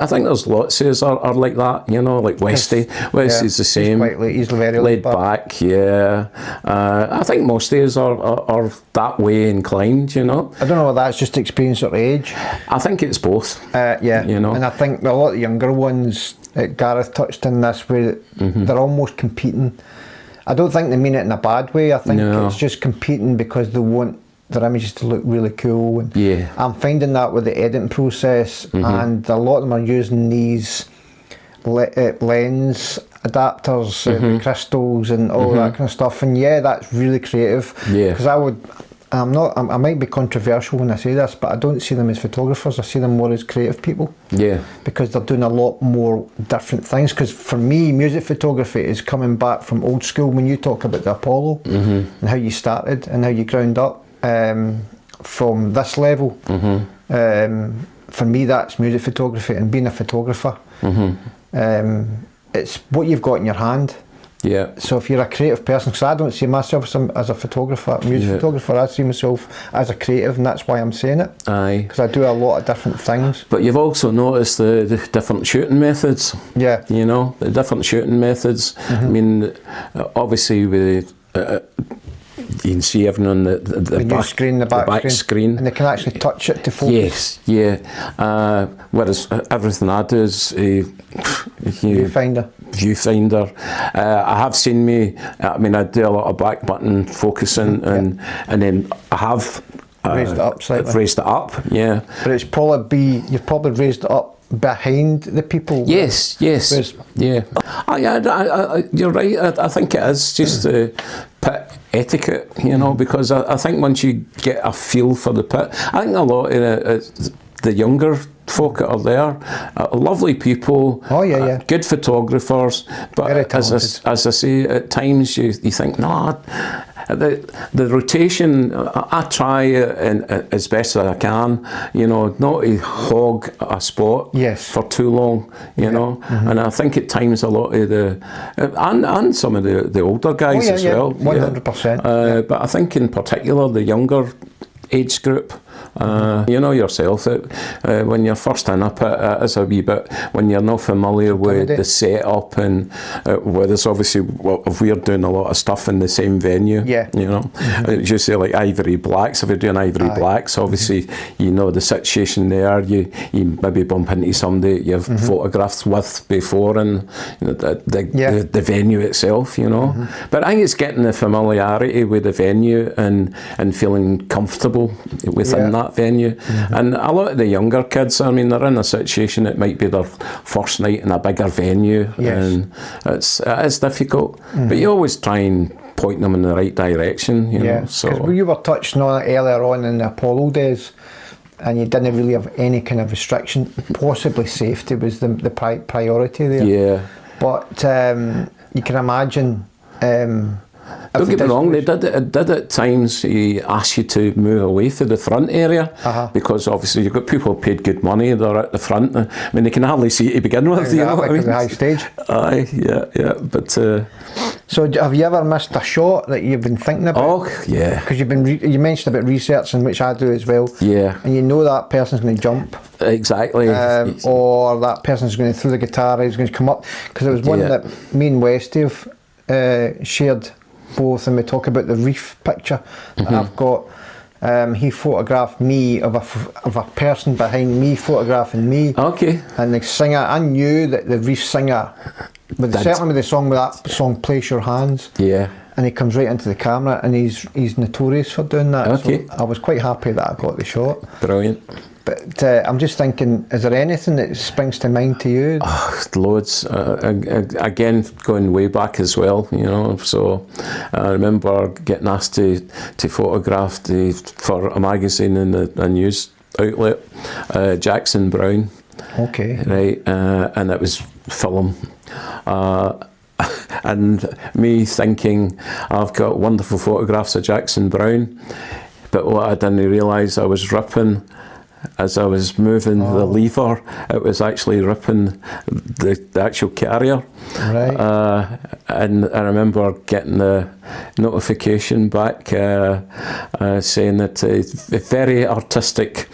[SPEAKER 1] think there's lots of us are like that. You know, like Westy. Westy's the same.
[SPEAKER 2] He's very
[SPEAKER 1] laid back. Yeah. I think most of us are that way inclined. You know.
[SPEAKER 2] I don't know whether that's just experience or age.
[SPEAKER 1] I think it's both.
[SPEAKER 2] Yeah.
[SPEAKER 1] You know.
[SPEAKER 2] And I think a lot of the younger ones, Gareth touched on this, where they're almost competing. I don't think they mean it in a bad way. I think it's just competing because they want their images to look really cool. And I'm finding that with the editing process, and a lot of them are using these lens adapters, the crystals and all that kind of stuff. And that's really creative. Because I might be controversial when I say this, but I don't see them as photographers. I see them more as creative people. Yeah. Because they're doing a lot more different things. Because for me, music photography is coming back from old school. When you talk about the Apollo and how you started and how you ground up from this level, for me, that's music photography. And being a photographer, it's what you've got in your hand. Yeah. So if you're a creative person, because I don't see myself as a photographer, music photographer, I see myself as a creative, and that's why I'm saying it. Aye. Because I do a lot of different things. But you've also noticed the different shooting methods. Yeah. You know, the different shooting methods. I mean, obviously with you can see everything on the back screen, the back screen, and they can actually touch it to focus. Yes, whereas everything I do is viewfinder. I have seen me. I mean, I do a lot of back button focusing, and then I have raised it up slightly. Raised it up, yeah. But it's probably you've probably raised it up behind the people. Yes. Whereas, yeah. You're right. I think it is just pit etiquette, you know, because I think once you get a feel for the pit, I think a lot of the younger folk that are there, lovely people, good photographers, but as I say, at times you think, no, the rotation, I try as best as I can, you know, not to hog a spot for too long, you know, and I think at times a lot of and some of the older guys as well. 100%. But I think in particular the younger age group, you know yourself, when you're first in a pit, it is a wee bit, when you're not familiar with the setup, and there's obviously, if we're doing a lot of stuff in the same venue, you know, as you say, like Ivory Blacks, if you're doing Ivory Blacks, obviously you know the situation there, you maybe bump into somebody you've photographed with before, and you know, the venue itself, you know. But I think it's getting the familiarity with the venue and feeling comfortable within that venue. And a lot of the younger kids, I mean, they're in a situation, it might be their first night in a bigger venue, and it is difficult, but you always try and
[SPEAKER 1] pointing them in the right direction, you know.
[SPEAKER 2] Yeah,
[SPEAKER 1] So
[SPEAKER 2] because you were touching on it earlier on in the Apollo days, and you didn't really have any kind of restriction. Possibly safety was the priority there.
[SPEAKER 1] yeah.
[SPEAKER 2] But you can imagine.
[SPEAKER 1] Don't get me wrong, they did at times ask you to move away to the front area, because obviously you've got people who paid good money, they're at the front. I mean, they can hardly see you to begin with,
[SPEAKER 2] Exactly,
[SPEAKER 1] you know what I mean?
[SPEAKER 2] the high stage.
[SPEAKER 1] Aye, yeah, but...
[SPEAKER 2] So have you ever missed a shot that you've been thinking about?
[SPEAKER 1] oh, yeah.
[SPEAKER 2] Because you mentioned about researching, which I do as well.
[SPEAKER 1] Yeah.
[SPEAKER 2] And you know that person's going to jump.
[SPEAKER 1] Exactly.
[SPEAKER 2] Or that person's going to throw the guitar, he's going to come up. Because there was one that me and Westy have shared both, and we talk about the reef picture that I've got. He photographed me of a person behind me photographing me.
[SPEAKER 1] Okay.
[SPEAKER 2] And the singer, I knew that the reef singer, but certainly with the song, with that song "Place Your Hands."
[SPEAKER 1] Yeah.
[SPEAKER 2] And he comes right into the camera, and he's notorious for doing that.
[SPEAKER 1] Okay.
[SPEAKER 2] So I was quite happy that I got the shot.
[SPEAKER 1] Brilliant.
[SPEAKER 2] But I'm just thinking, is there anything that springs to mind to you?
[SPEAKER 1] Oh, loads. Again, going way back as well, you know. So I remember getting asked to photograph for a magazine in a news outlet, Jackson Browne.
[SPEAKER 2] Okay.
[SPEAKER 1] Right, and it was film. And me thinking, I've got wonderful photographs of Jackson Browne, but what I didn't realise, I was ripping. As I was moving the lever, it was actually ripping the actual carrier.
[SPEAKER 2] Right.
[SPEAKER 1] And I remember getting the notification back saying that very artistic,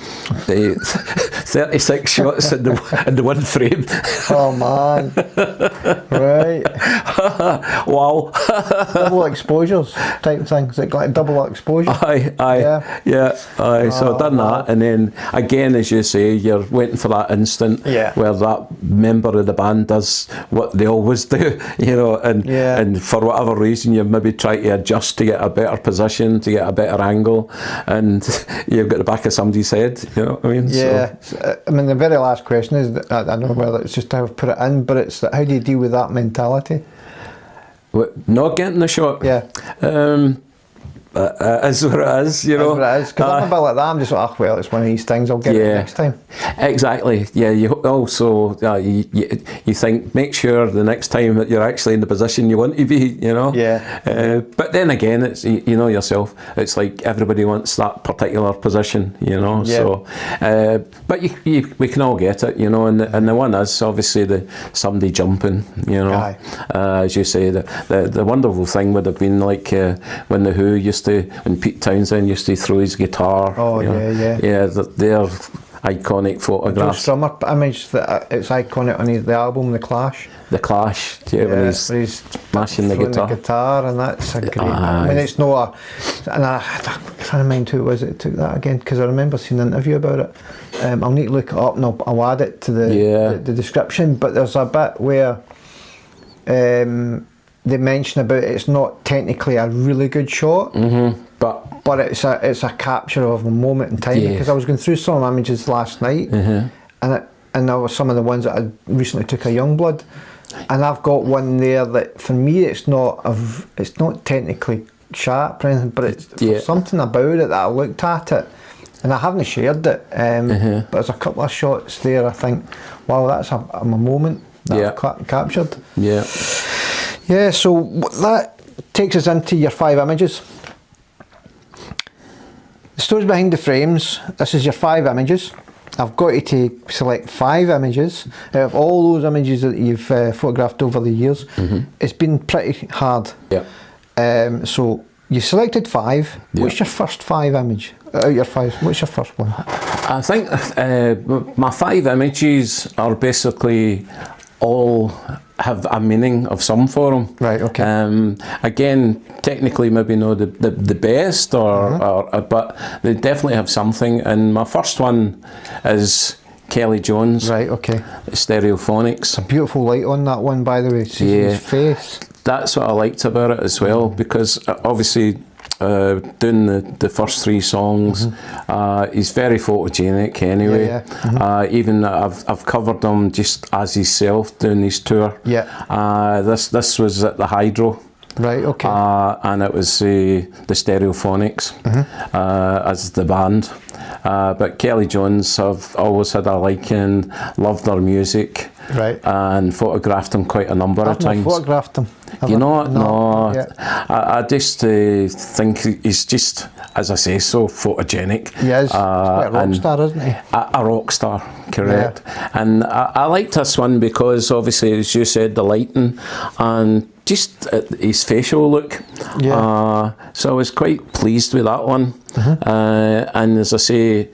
[SPEAKER 1] 36 shots in the one frame.
[SPEAKER 2] Oh man. Right.
[SPEAKER 1] Wow.
[SPEAKER 2] Double exposures type thing. Is it like double exposure?
[SPEAKER 1] Aye. Yeah. Aye. So I've done that, and then again, as you say, you're waiting for that instant where that member of the band does what they always do, you know, and for whatever reason you maybe try to adjust to get a better position, to get a better angle, and you've got the back of somebody's head, you know what I mean?
[SPEAKER 2] Yeah. So, I mean, the very last question is, I don't know whether it's just how I've put it in, but it's that how do you deal with that mentality?
[SPEAKER 1] Not getting the shot?
[SPEAKER 2] Yeah.
[SPEAKER 1] Is what it is, you know.
[SPEAKER 2] That's what it is. Because I'm a bit like that. I'm just like, well, it's one of these things. I'll get it next time.
[SPEAKER 1] Exactly. Yeah. You also you think, make sure the next time that you're actually in the position you want to be, you know.
[SPEAKER 2] Yeah.
[SPEAKER 1] But then again, it's, you know yourself. It's like everybody wants that particular position, you know.
[SPEAKER 2] Yeah.
[SPEAKER 1] So, but we can all get it, you know. And the one is obviously somebody jumping, you know.
[SPEAKER 2] Aye.
[SPEAKER 1] As you say, the wonderful thing would have been like when the Who when Pete Townsend used to throw his guitar.
[SPEAKER 2] Oh,
[SPEAKER 1] you know.
[SPEAKER 2] yeah.
[SPEAKER 1] They're iconic photographs.
[SPEAKER 2] The Strummer image that it's iconic on the album, The Clash.
[SPEAKER 1] The Clash, when he's smashing the
[SPEAKER 2] guitar, and that's a great. I mean, it's not and I can't remember who it was that took that again, because I remember seeing an interview about it. I'll need to look it up, and I'll add it to the description. But there's a bit where they mention about it's not technically a really good shot, but it's a capture of a moment in time. Because I was going through some images last night, and there were some of the ones that I recently took a Youngblood, and I've got one there that for me it's not technically sharp or anything, but it's something about it that I looked at it, and I haven't shared it, but there's a couple of shots there I think, wow, that's a moment that I've captured. Yeah, so that takes us into your 5 images. The stories behind the frames. This is your 5 images. I've got you to select 5 images out of all those images that you've photographed over the years. It's been pretty hard. Yeah. So you selected 5. What's your first 5 image? Out of your 5, what's your first one?
[SPEAKER 1] I think my 5 images are basically all have a meaning of some form.
[SPEAKER 2] Right, okay.
[SPEAKER 1] Again, technically maybe not the best, or but they definitely have something. And my first one is Kelly Jones.
[SPEAKER 2] Right, okay.
[SPEAKER 1] Stereophonics.
[SPEAKER 2] A beautiful light on that one, by the way. It's his face.
[SPEAKER 1] That's what I liked about it as well, because obviously doing the first 3 songs, he's very photogenic anyway. Even I've covered him just as himself doing his tour. This was at the Hydro
[SPEAKER 2] Right, okay.
[SPEAKER 1] And it was the Stereophonics as the band. But Kelly Jones, I've always had a liking, loved their music,
[SPEAKER 2] Right.
[SPEAKER 1] and photographed them quite a number of
[SPEAKER 2] I've not
[SPEAKER 1] times.
[SPEAKER 2] photographed him.
[SPEAKER 1] You know what? No,
[SPEAKER 2] Yeah.
[SPEAKER 1] I just think he's just, as I say, so photogenic.
[SPEAKER 2] He is. He's quite a rock
[SPEAKER 1] and
[SPEAKER 2] star, isn't he?
[SPEAKER 1] a rock star, correct. And I liked this one because, obviously, as you said, the lighting and just his facial look.
[SPEAKER 2] Yeah.
[SPEAKER 1] So I was quite pleased with that one. And as I say,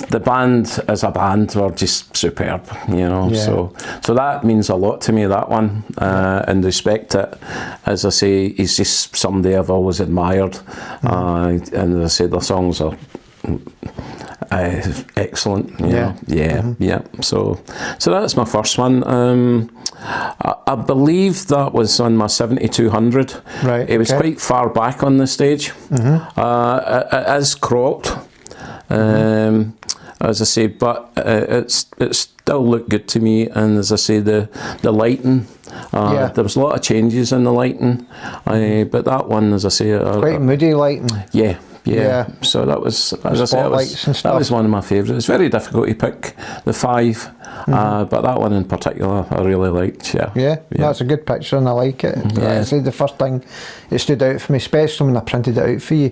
[SPEAKER 1] the band as a band were just superb, you know.
[SPEAKER 2] Yeah.
[SPEAKER 1] So that means a lot to me, that one, and respect it. As I say, he's just somebody I've always admired. And as I say, the songs are excellent. You know? Yeah. So that's my first one. I believe that was on my 7200.
[SPEAKER 2] Right.
[SPEAKER 1] It was quite far back on the stage. It is cropped, as I say, but it still looked good to me. And as I say, the lighting. There was a lot of changes in the lighting, but that one, as I say,
[SPEAKER 2] Quite moody lighting.
[SPEAKER 1] Yeah. So that was, as I say, that was one of my favourites. It's very difficult to pick the 5, but that one in particular I really liked.
[SPEAKER 2] Yeah, that's a good picture and I like it. Like I said, the first thing it stood out for me, especially when I printed it out for you,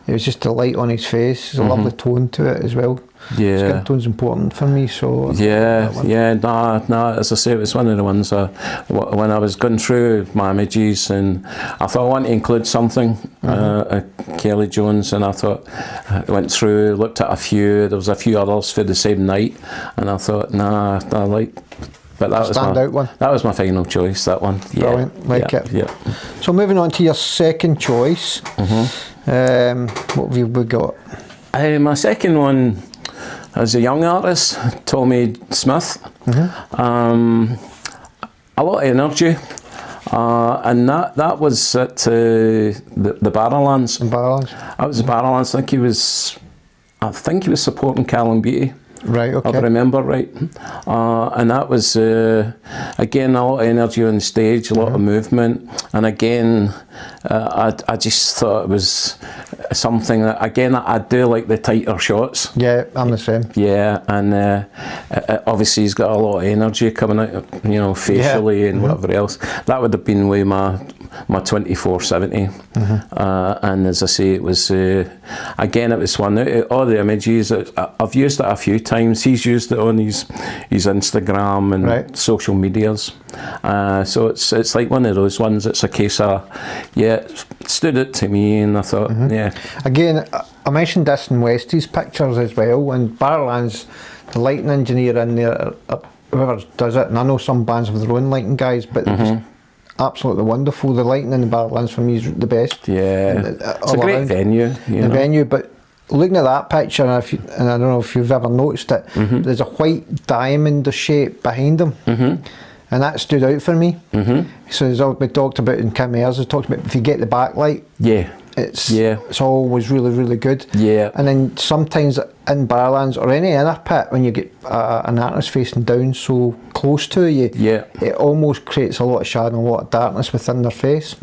[SPEAKER 2] it was just the light on his face. There's a lovely tone to it as well. Skin tone's important for me, so
[SPEAKER 1] no, as I say, it was one of the ones when I was going through my images, and I thought I want to include something, Kelly Jones, and I thought, I went through, looked at a few, there was a few others for the same night, and I thought, but that was my final choice, that one.
[SPEAKER 2] Brilliant, like it.
[SPEAKER 1] Yeah.
[SPEAKER 2] So moving on to your second choice, what have we got?
[SPEAKER 1] My second one, as a young artist, Tommy Smith. A lot of energy, and that was at the Barrowlands. That was the Barrowlands. I think he was supporting Callum Beattie.
[SPEAKER 2] Right, okay.
[SPEAKER 1] If I remember right. And that was, again, a lot of energy on stage, a lot of movement. And again, I just thought it was something that, again, I do like the tighter shots.
[SPEAKER 2] Yeah, I'm the same.
[SPEAKER 1] Yeah, and obviously he's got a lot of energy coming out, you know, facially and whatever else. That would have been way my 2470. And as I say, it was, again, it was one out of all the images. I've used it a few times. He's used it on his Instagram and social medias. So it's like one of those ones. It's a case of, it stood out to me, and I thought,
[SPEAKER 2] Again, I mentioned this in Westie's pictures as well, and Barrowlands, the lighting engineer in there, whoever does it, and I know some bands have their own lighting guys, but they're just absolutely wonderful. The lighting in the Barrowlands for me is the best.
[SPEAKER 1] Yeah, it's a great venue.
[SPEAKER 2] Venue, but looking at that picture, and I don't know if you've ever noticed it, there's a white diamond shape behind him, and that stood out for me. So as we talked about in Kim Ayers, talked about if you get the backlight, it's always really, really good. And then sometimes in Barrowlands or any inner pit, when you get an artist facing down so close to you, it almost creates a lot of shadow and a lot of darkness within their face.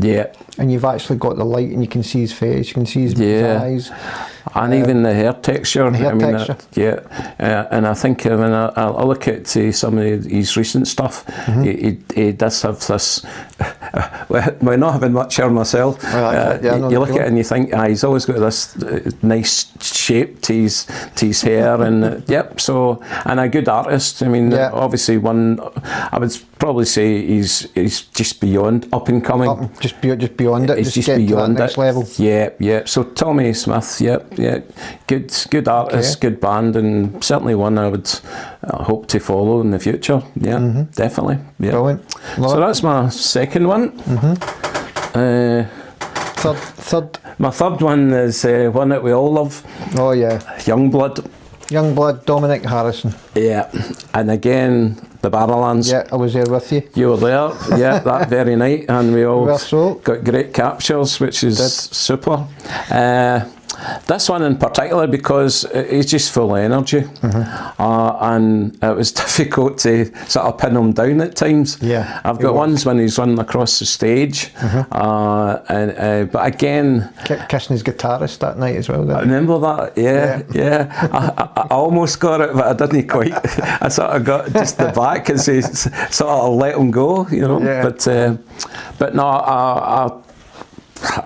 [SPEAKER 2] And you've actually got the light, and you can see his face, you can see his eyes.
[SPEAKER 1] And even the hair texture. And I think when I look at some of his recent stuff, he does have this, well, not having much hair myself, you look at it and you think, he's always got this nice shape to his hair, and so, and a good artist. I mean, obviously I would probably say he's just beyond up and coming. Just
[SPEAKER 2] beyond it.
[SPEAKER 1] He's just beyond
[SPEAKER 2] to that next level.
[SPEAKER 1] So Tommy Smith, good artist, good band, and certainly one I would hope to follow in the future. Definitely.
[SPEAKER 2] Brilliant.
[SPEAKER 1] So that's my second one.
[SPEAKER 2] Third.
[SPEAKER 1] My third one is one that we all love.
[SPEAKER 2] Oh yeah. Youngblood, Dominic Harrison.
[SPEAKER 1] And again, the Barrowlands.
[SPEAKER 2] I was there with you.
[SPEAKER 1] You were there, that very night, and we all
[SPEAKER 2] got
[SPEAKER 1] great captures, which is super. This one in particular, because he's just full of energy, and it was difficult to sort of pin him down at times.
[SPEAKER 2] Yeah,
[SPEAKER 1] I've got ones when he's running across the stage, but again,
[SPEAKER 2] kept kissing his guitarist that night as well.
[SPEAKER 1] I remember that. Yeah. I almost got it, but I didn't quite. I sort of got just the back as he sort of let him go, you know.
[SPEAKER 2] Yeah.
[SPEAKER 1] But no,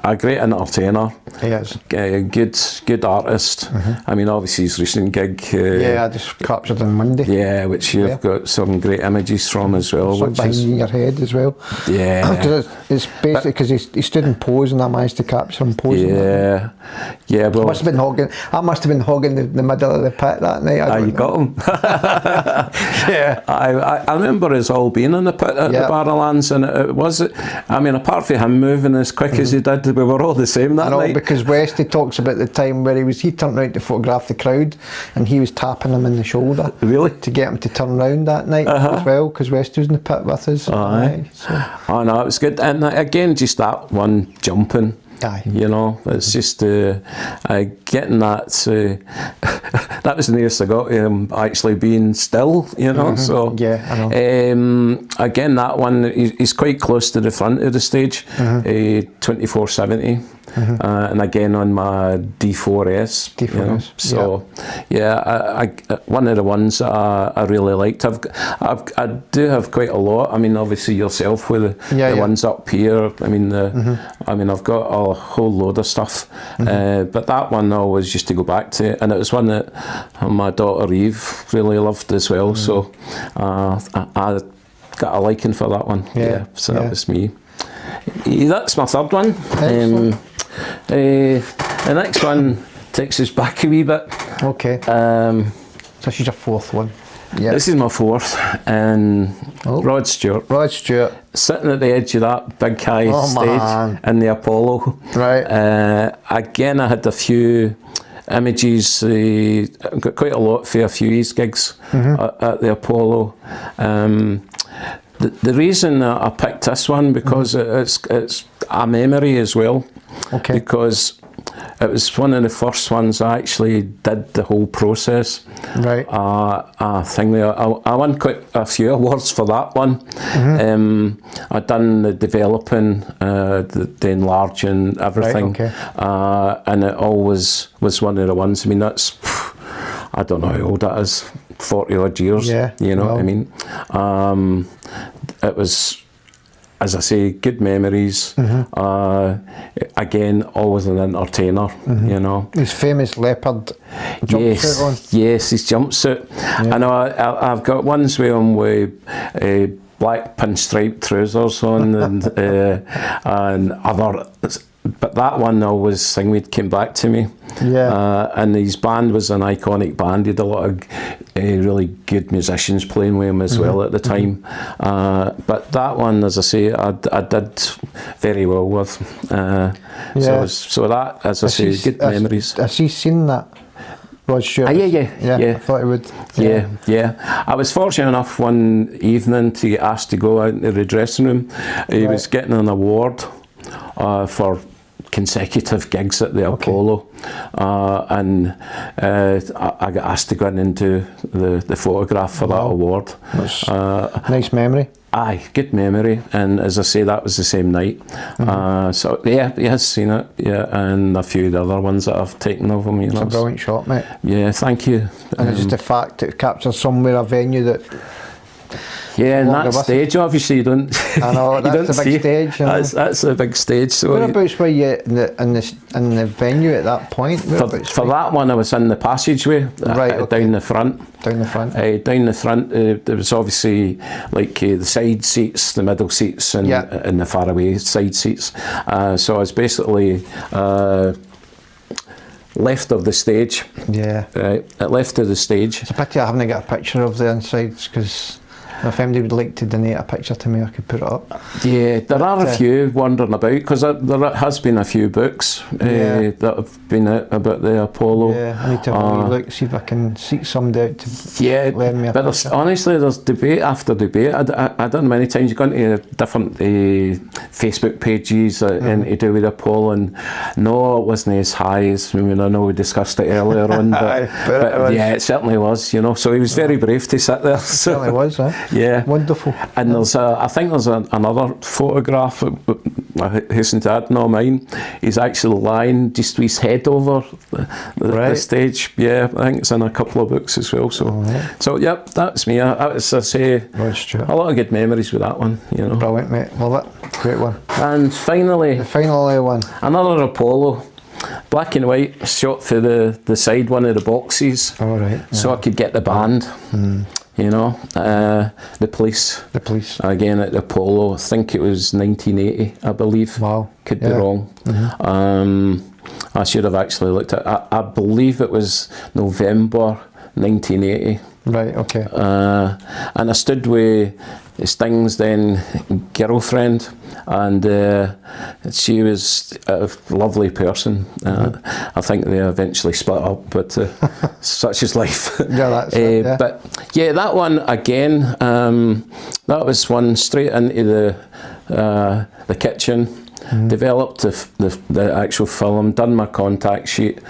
[SPEAKER 1] a great entertainer.
[SPEAKER 2] He is.
[SPEAKER 1] Good artist. I mean, obviously his recent gig.
[SPEAKER 2] I just captured on Monday.
[SPEAKER 1] Yeah, which you've got some great images from as well.
[SPEAKER 2] Some
[SPEAKER 1] which
[SPEAKER 2] behind
[SPEAKER 1] is
[SPEAKER 2] your head as well.
[SPEAKER 1] Yeah.
[SPEAKER 2] Because it's basically because he stood in pose and I managed to capture him posing.
[SPEAKER 1] Yeah. Well,
[SPEAKER 2] I must have been hogging the middle of the pit that night.
[SPEAKER 1] You got him.
[SPEAKER 2] Yeah.
[SPEAKER 1] I remember us all being in the pit at the Barrowlands, and it was. I mean, apart from him moving as quick as he did, we were all the same that night.
[SPEAKER 2] Because Westy talks about the time where he turned around to photograph the crowd, and he was tapping him in the shoulder.
[SPEAKER 1] Really?
[SPEAKER 2] To get him to turn round that night as well, because Westy was in the pit with us.
[SPEAKER 1] Aye. Oh no, it was good, and again, just that one jumping.
[SPEAKER 2] Aye.
[SPEAKER 1] You know, it's just getting that. That was the nearest I got to him actually being still. You know, so
[SPEAKER 2] yeah, I know.
[SPEAKER 1] Again, that one he's quite close to the front of the stage, 2470. And again on my D4S.
[SPEAKER 2] D4S.
[SPEAKER 1] You know? So I one of the ones that I really liked. I do have quite a lot. I mean, obviously yourself with the ones up here. I mean, I mean, I've got a whole load of stuff. But that one I always used to go back to, and it was one that my daughter Eve really loved as well. So I got a liking for that one. So that was me. That's my third one. The next one takes us back a wee bit.
[SPEAKER 2] Okay. So she's your fourth one. Yeah.
[SPEAKER 1] This is my fourth, and Rod Stewart.
[SPEAKER 2] Rod Stewart.
[SPEAKER 1] Sitting at the edge of that big high stage in the Apollo.
[SPEAKER 2] Right.
[SPEAKER 1] Again, I had a few images, got quite a lot for a few of his gigs at the Apollo. The reason I picked this one, because it's a memory as well.
[SPEAKER 2] Okay.
[SPEAKER 1] Because it was one of the first ones I actually did the whole process.
[SPEAKER 2] Right.
[SPEAKER 1] I won quite a few awards for that one. I'd done the developing, the enlarging, everything.
[SPEAKER 2] Right, okay.
[SPEAKER 1] And it always was one of the ones. I mean, that's, I don't know how old that is, 40 odd years.
[SPEAKER 2] Yeah.
[SPEAKER 1] You know what I mean? It was, as I say, good memories. Again, always an entertainer, you know.
[SPEAKER 2] His famous leopard jumpsuit on.
[SPEAKER 1] Yes, his jumpsuit. I know I've got ones with him with black pinstripe trousers on and other. But that one always came back to me.
[SPEAKER 2] Yeah.
[SPEAKER 1] And his band was an iconic band. He had a lot of really good musicians playing with him as well at the time. But that one, as I say, I did very well with. So that, as I say, good memories.
[SPEAKER 2] Has he seen that? Rod Stewart?
[SPEAKER 1] Yeah.
[SPEAKER 2] I thought he would.
[SPEAKER 1] Yeah. I was fortunate enough one evening to get asked to go out into the dressing room. He was getting an award for consecutive gigs at the Apollo, and I got asked to go in and do the photograph for that award.
[SPEAKER 2] Nice memory.
[SPEAKER 1] Aye, good memory, and as I say, that was the same night. So he has seen it, and a few of the other ones that I've taken of him. You know,
[SPEAKER 2] it's a brilliant shot, mate.
[SPEAKER 1] Yeah, thank you.
[SPEAKER 2] And it's just the fact that it captures somewhere a venue that.
[SPEAKER 1] Yeah, and that stage, obviously, you don't.
[SPEAKER 2] I know, that's the big stage.
[SPEAKER 1] That's a big stage. So
[SPEAKER 2] whereabouts were you in the venue at that point?
[SPEAKER 1] For that one, I was in the passageway, down the front.
[SPEAKER 2] Down the front.
[SPEAKER 1] Down the front, there was obviously like the side seats, the middle seats, and the far away side seats. So I was basically left of the stage.
[SPEAKER 2] Yeah.
[SPEAKER 1] Right, left of the stage.
[SPEAKER 2] It's a pity I haven't got a picture of the insides, because If anybody would like to donate a picture to me, I could put it up.
[SPEAKER 1] Yeah, there are a few wandering about, because there has been a few books that have been out about the Apollo.
[SPEAKER 2] Yeah, I need to have a wee look, see if I can seek somebody out to lend me a picture.
[SPEAKER 1] Honestly, there's debate after debate. I don't know many times you go into different Facebook pages and to do with Apollo, and no, it wasn't as high as, I know we discussed it earlier on, but yeah, it certainly was, so he was very brave to sit there. So,
[SPEAKER 2] certainly was,
[SPEAKER 1] yeah,
[SPEAKER 2] wonderful.
[SPEAKER 1] And I think there's another photograph, I hasten to add, not mine. He's actually lying just with his head over the stage. Yeah, I think it's in a couple of books as well. So yep, that's me. As I say, a lot of good memories with that one.
[SPEAKER 2] Brilliant, mate. Love it. Great one.
[SPEAKER 1] And finally,
[SPEAKER 2] the final one.
[SPEAKER 1] Another Apollo. Black and white, shot through the side one of the boxes.
[SPEAKER 2] All right.
[SPEAKER 1] So I could get the band. The police.
[SPEAKER 2] The police.
[SPEAKER 1] Again at the Apollo, I think it was 1980, I believe.
[SPEAKER 2] Wow.
[SPEAKER 1] Could be wrong. I should have actually looked at it. I believe it was November 1980.
[SPEAKER 2] Right, okay.
[SPEAKER 1] And I stood with Sting's then girlfriend, and she was a lovely person. I think they eventually split up, but such is life.
[SPEAKER 2] Yeah, that's it, yeah.
[SPEAKER 1] But yeah, that one again, that was one straight into the kitchen, developed the actual film, done my contact sheet,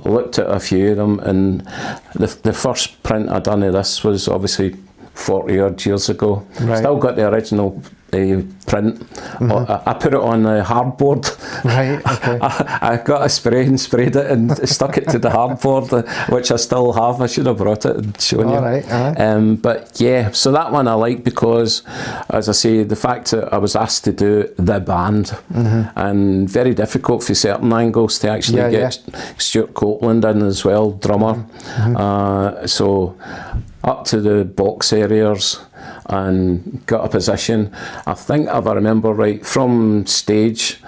[SPEAKER 1] looked at a few of them, and the first print I done of this was obviously 40 odd years ago.
[SPEAKER 2] Right.
[SPEAKER 1] Still got the original print. I put it on hardboard.
[SPEAKER 2] Right, okay.
[SPEAKER 1] I got a spray and sprayed it and stuck it to the hardboard, which I still have. I should have brought it and shown you.
[SPEAKER 2] Right.
[SPEAKER 1] But yeah, so that one I like because, as I say, the fact that I was asked to do the band, and very difficult for certain angles to actually get Stewart Copeland in as well, drummer. So up to the box areas and got a position. I think if I remember right, from stage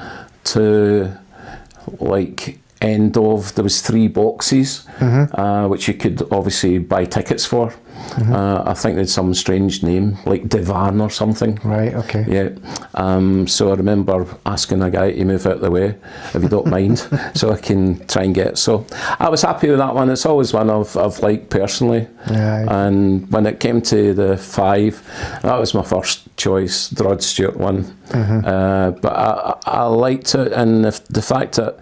[SPEAKER 1] to like end of, there was 3 boxes, which you could obviously buy tickets for. I think they had some strange name, like Divan or something.
[SPEAKER 2] Right, okay.
[SPEAKER 1] Yeah. So I remember asking a guy to move out of the way, if you don't mind, so I can try and get. So I was happy with that one. It's always one I've liked personally.
[SPEAKER 2] Yeah.
[SPEAKER 1] And when it came to the 5, that was my first choice, the Rod Stewart one. But I liked it, and the fact that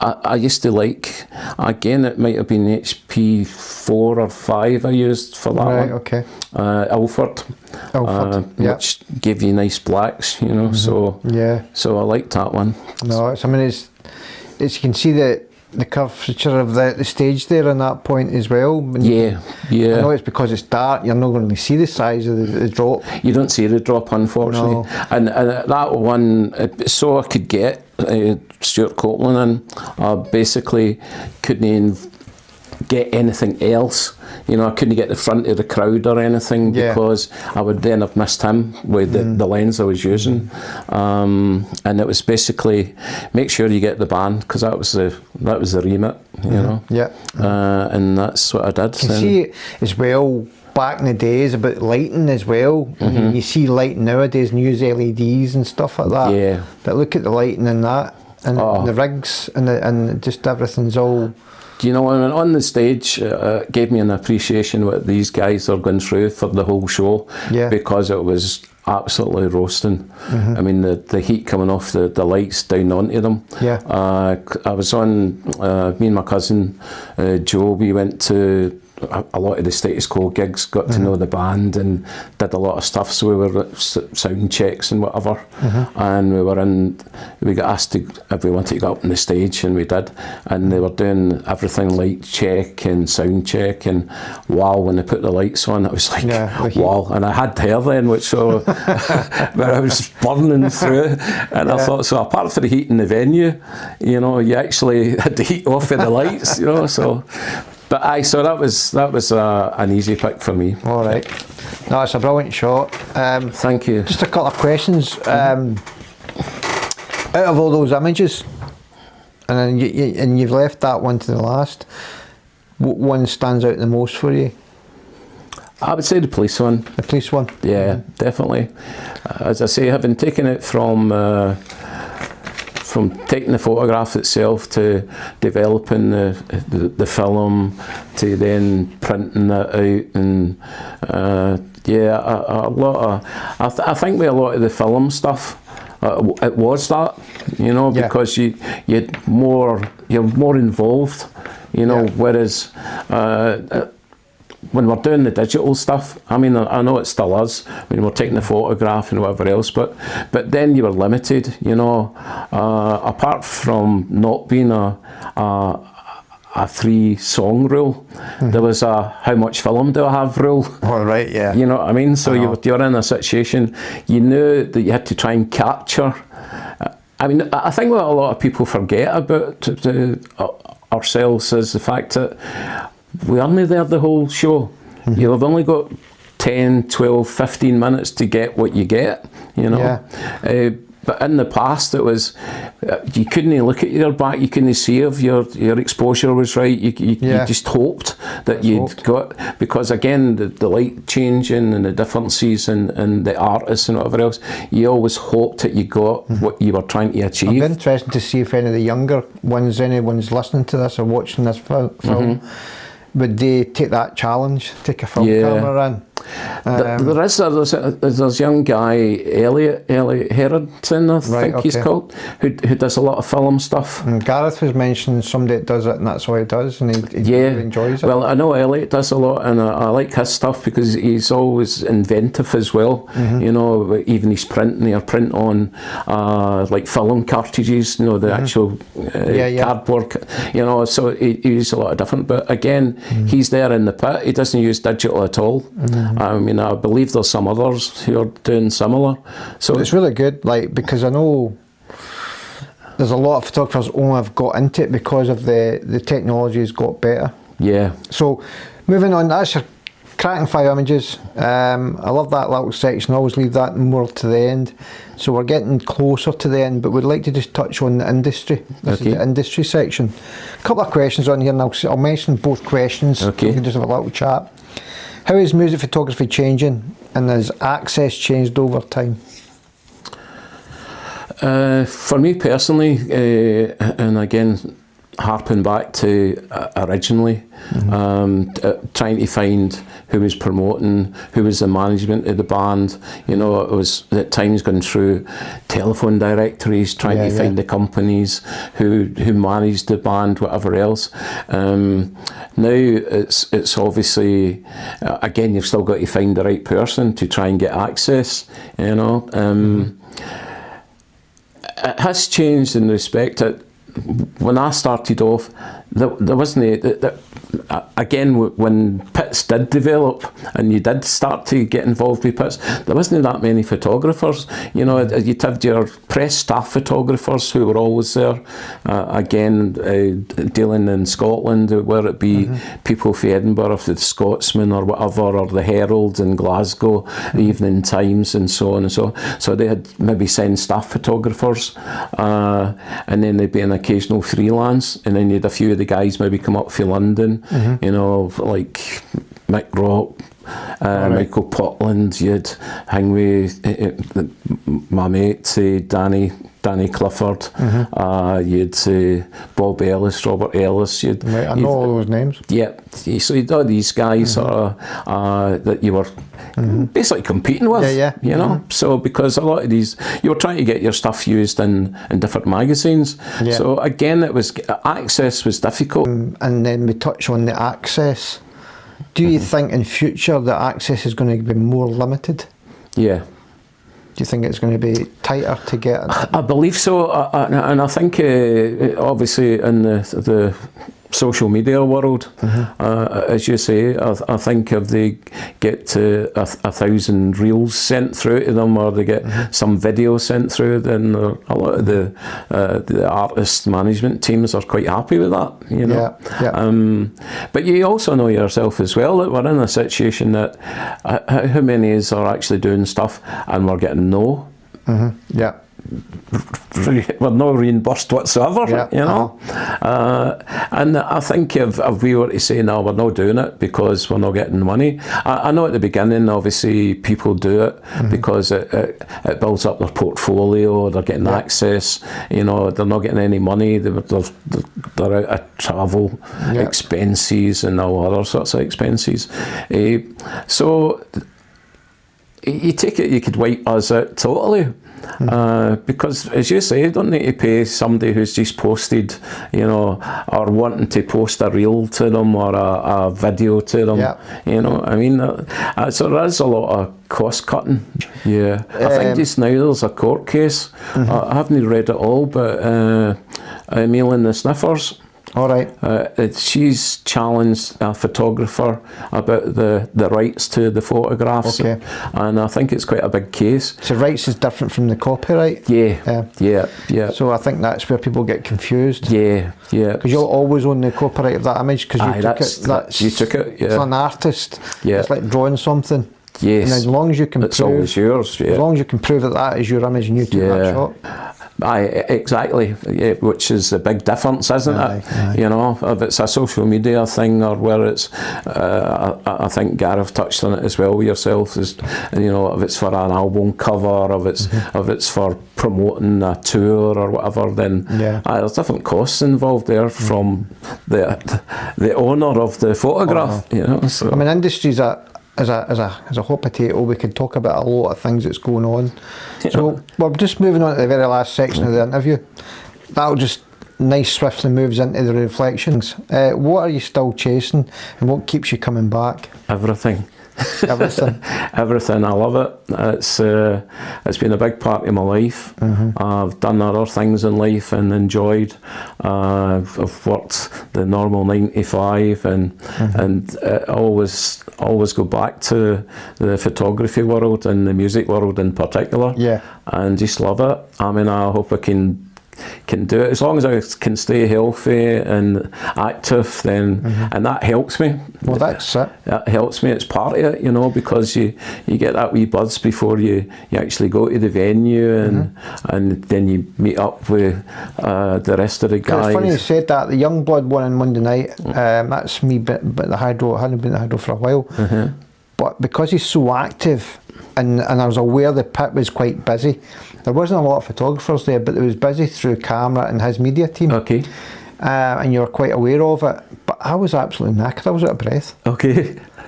[SPEAKER 1] I used to like, again, it might have been HP 4 or 5 I used for that one.
[SPEAKER 2] Okay.
[SPEAKER 1] Ilford, which gave you nice blacks, so I liked that one.
[SPEAKER 2] No, it's you can see the curvature of the stage there on that point as well.
[SPEAKER 1] Yeah.
[SPEAKER 2] I know it's because it's dark, you're not going to see the size of the drop.
[SPEAKER 1] You don't see the drop, unfortunately. No. And that one, so I could get Stewart Copeland in, I basically couldn't get anything else. I couldn't get the front of the crowd or anything because I would then have missed him with the lens I was using. And it was basically make sure you get the band, because that was the remit, and that's what I did.
[SPEAKER 2] You can see as well back in the days about lighting as well. You see lighting nowadays and use LEDs and stuff like that.
[SPEAKER 1] Yeah.
[SPEAKER 2] But look at the lighting in that, and the rigs and just everything's all.
[SPEAKER 1] When on the stage, it gave me an appreciation what these guys are going through for the whole show, because it was absolutely roasting. I mean, the heat coming off the lights down onto them. I was on, me and my cousin Joe, we went to a lot of the status quo gigs, got to know the band and did a lot of stuff, so we were at sound checks and whatever, and we got asked if we wanted to go up on the stage, and we did, and they were doing everything, light check and sound check, and wow, when they put the lights on, it was like wow, and I had hair then, which so where I was burning through, and I thought, so apart from the heat in the venue, you actually had the heat off of the lights, so. But so that was an easy pick for me.
[SPEAKER 2] All right. No, it's a brilliant shot.
[SPEAKER 1] Thank you.
[SPEAKER 2] Just a couple of questions. Out of all those images, and then you've left that one to the last, what one stands out the most for you?
[SPEAKER 1] I would say the police one.
[SPEAKER 2] The police one?
[SPEAKER 1] Yeah, definitely. As I say, having taken it from taking the photograph itself to developing the film to then printing it out, and a lot of I think with a lot of the film stuff, it was that, you know, because you're more involved, you know, whereas when we're doing the digital stuff, I mean, I know it still is when we're taking the photograph and whatever else, but then you were limited, you know, apart from not being a 3-song rule, there was a how much film do I have rule.
[SPEAKER 2] All right, yeah.
[SPEAKER 1] You know what I mean? So you're in a situation, you knew that you had to try and capture. I mean, I think what a lot of people forget about ourselves is the fact that we're only there the whole show. You've only got 10, 12, 15 minutes to get what you get, you know. But in the past, it was, you couldn't look at your back, you couldn't see if your exposure was right. You just hoped that you'd got, because again, the light changing and the differences and the artists and whatever else, you always hoped that you got what you were trying to achieve.
[SPEAKER 2] It'd be interesting to see if any of the younger ones, anyone's listening to this or watching this film, would they take that challenge, take a film camera in?
[SPEAKER 1] There's a young guy, Elliot Harrison, I think he's called, who does a lot of film stuff.
[SPEAKER 2] And Gareth was mentioning somebody that does it, and that's what he does, and he really enjoys it.
[SPEAKER 1] Well, I know Elliot does a lot, and I like his stuff because he's always inventive as well. You know, even his printing, he'll print on like film cartridges, you know, the actual cardboard, you know, so he uses a lot of different, but again, he's there in the pit, he doesn't use digital at all. I mean, I believe there's some others who are doing similar. So
[SPEAKER 2] it's really good, like, because I know there's a lot of photographers only have got into it because of the technology has got better. Yeah. So moving on, that's your cracking 5 images. I love that little section. I always leave that more to the end. So we're getting closer to the end, but we'd like to just touch on the industry. This is the industry section. A couple of questions on here, and I'll mention both questions. We can just have a little chat. How is music photography changing, and has access changed over time?
[SPEAKER 1] For me personally, and again, harping back to originally, trying to find who was promoting, who was the management of the band. You know, it was at times going through telephone directories, trying to find the companies who managed the band, whatever else. Now it's obviously, again, you've still got to find the right person to try and get access, you know. It has changed in respect that when I started off, there wasn't again, when pits did develop and you did start to get involved with pits, there wasn't that many photographers. You know, you'd have your press staff photographers who were always there, again, dealing in Scotland, whether it be people from Edinburgh, or the Scotsman or whatever, or the Herald in Glasgow, the Evening Times and so on and so on. So they had maybe send staff photographers, and then there'd be an occasional freelance, and then you'd a few of the guys maybe come up from London, you know, like Mick Rock, Michael Portland. You'd hang with my mate, Danny Clifford, you'd Bob Ellis, Robert Ellis. I
[SPEAKER 2] know all those names.
[SPEAKER 1] Yeah, so you'd all these guys that you were basically competing with, you know. So because a lot of these, you were trying to get your stuff used in different magazines. So again, it was access was difficult. And
[SPEAKER 2] then we touch on the access. Do you think in future the access is going to be more limited?
[SPEAKER 1] Yeah.
[SPEAKER 2] Do you think it's going to be tighter to get?
[SPEAKER 1] I believe so, and I think obviously in the social media world, as you say, I think if they get to 1,000 reels sent through to them, or they get some video sent through, then a lot of the artist management teams are quite happy with that, you know. But you also know yourself as well that we're in a situation that how many is are actually doing stuff and we're getting no. we're not reimbursed whatsoever, you know. And I think if we were to say, no, we're not doing it because we're not getting money, I know at the beginning, obviously, people do it because it builds up their portfolio, they're getting access, you know, they're not getting any money, they're out of travel expenses and all other sorts of expenses. So you take it, you could wipe us out totally. Because, as you say, you don't need to pay somebody who's just posted, you know, or wanting to post a reel to them or a video to them. You know, I mean, so there is a lot of cost cutting. I think just now there's a court case. I haven't read it all, but Emil and the Sniffers.
[SPEAKER 2] All right.
[SPEAKER 1] She's challenged a photographer about the rights to the photographs, and I think it's quite a big case.
[SPEAKER 2] So rights is different from the copyright?
[SPEAKER 1] Yeah.
[SPEAKER 2] So I think that's where people get confused.
[SPEAKER 1] Yeah.
[SPEAKER 2] Because you'll always own the copyright of that image because you took it. It's an artist. It's like drawing something.
[SPEAKER 1] Yes.
[SPEAKER 2] And as long as you can
[SPEAKER 1] it's always yours.
[SPEAKER 2] As long as you can prove that is your image and you took that shot.
[SPEAKER 1] Exactly, which is the big difference, isn't it? You know, if it's a social media thing or where it's, I think Gareth touched on it as well with yourself, is, you know, if it's for an album cover, if it's for promoting a tour or whatever, then there's different costs involved there from the owner of the photograph. You know, so.
[SPEAKER 2] I mean, industries as a hot potato, we could talk about a lot of things that's going on. So we're just moving on to the very last section of the interview. That'll just swiftly moves into the reflections. What are you still chasing, and what keeps you coming back?
[SPEAKER 1] Everything.
[SPEAKER 2] Everything.
[SPEAKER 1] Everything. I love it. It's been a big part of my life. I've done other things in life and enjoyed. I've worked the normal 9 to 5 and always go back to the photography world and the music world in particular. And just love it. I mean, I hope I can do it as long as I can stay healthy and active, then and that helps me.
[SPEAKER 2] Well, that's it.
[SPEAKER 1] That helps me. It's part of it, you know, because you get that wee buzz before you actually go to the venue and then you meet up with the rest of the guys.
[SPEAKER 2] It's funny you said that. The Youngblood one on Monday night. That's me, but the Hydro. I hadn't been at Hydro for a while. But because he's so active, and I was aware the pit was quite busy. There wasn't a lot of photographers there, but it was busy through camera and his media team. And you were quite aware of it. But I was absolutely knackered. I was out of breath.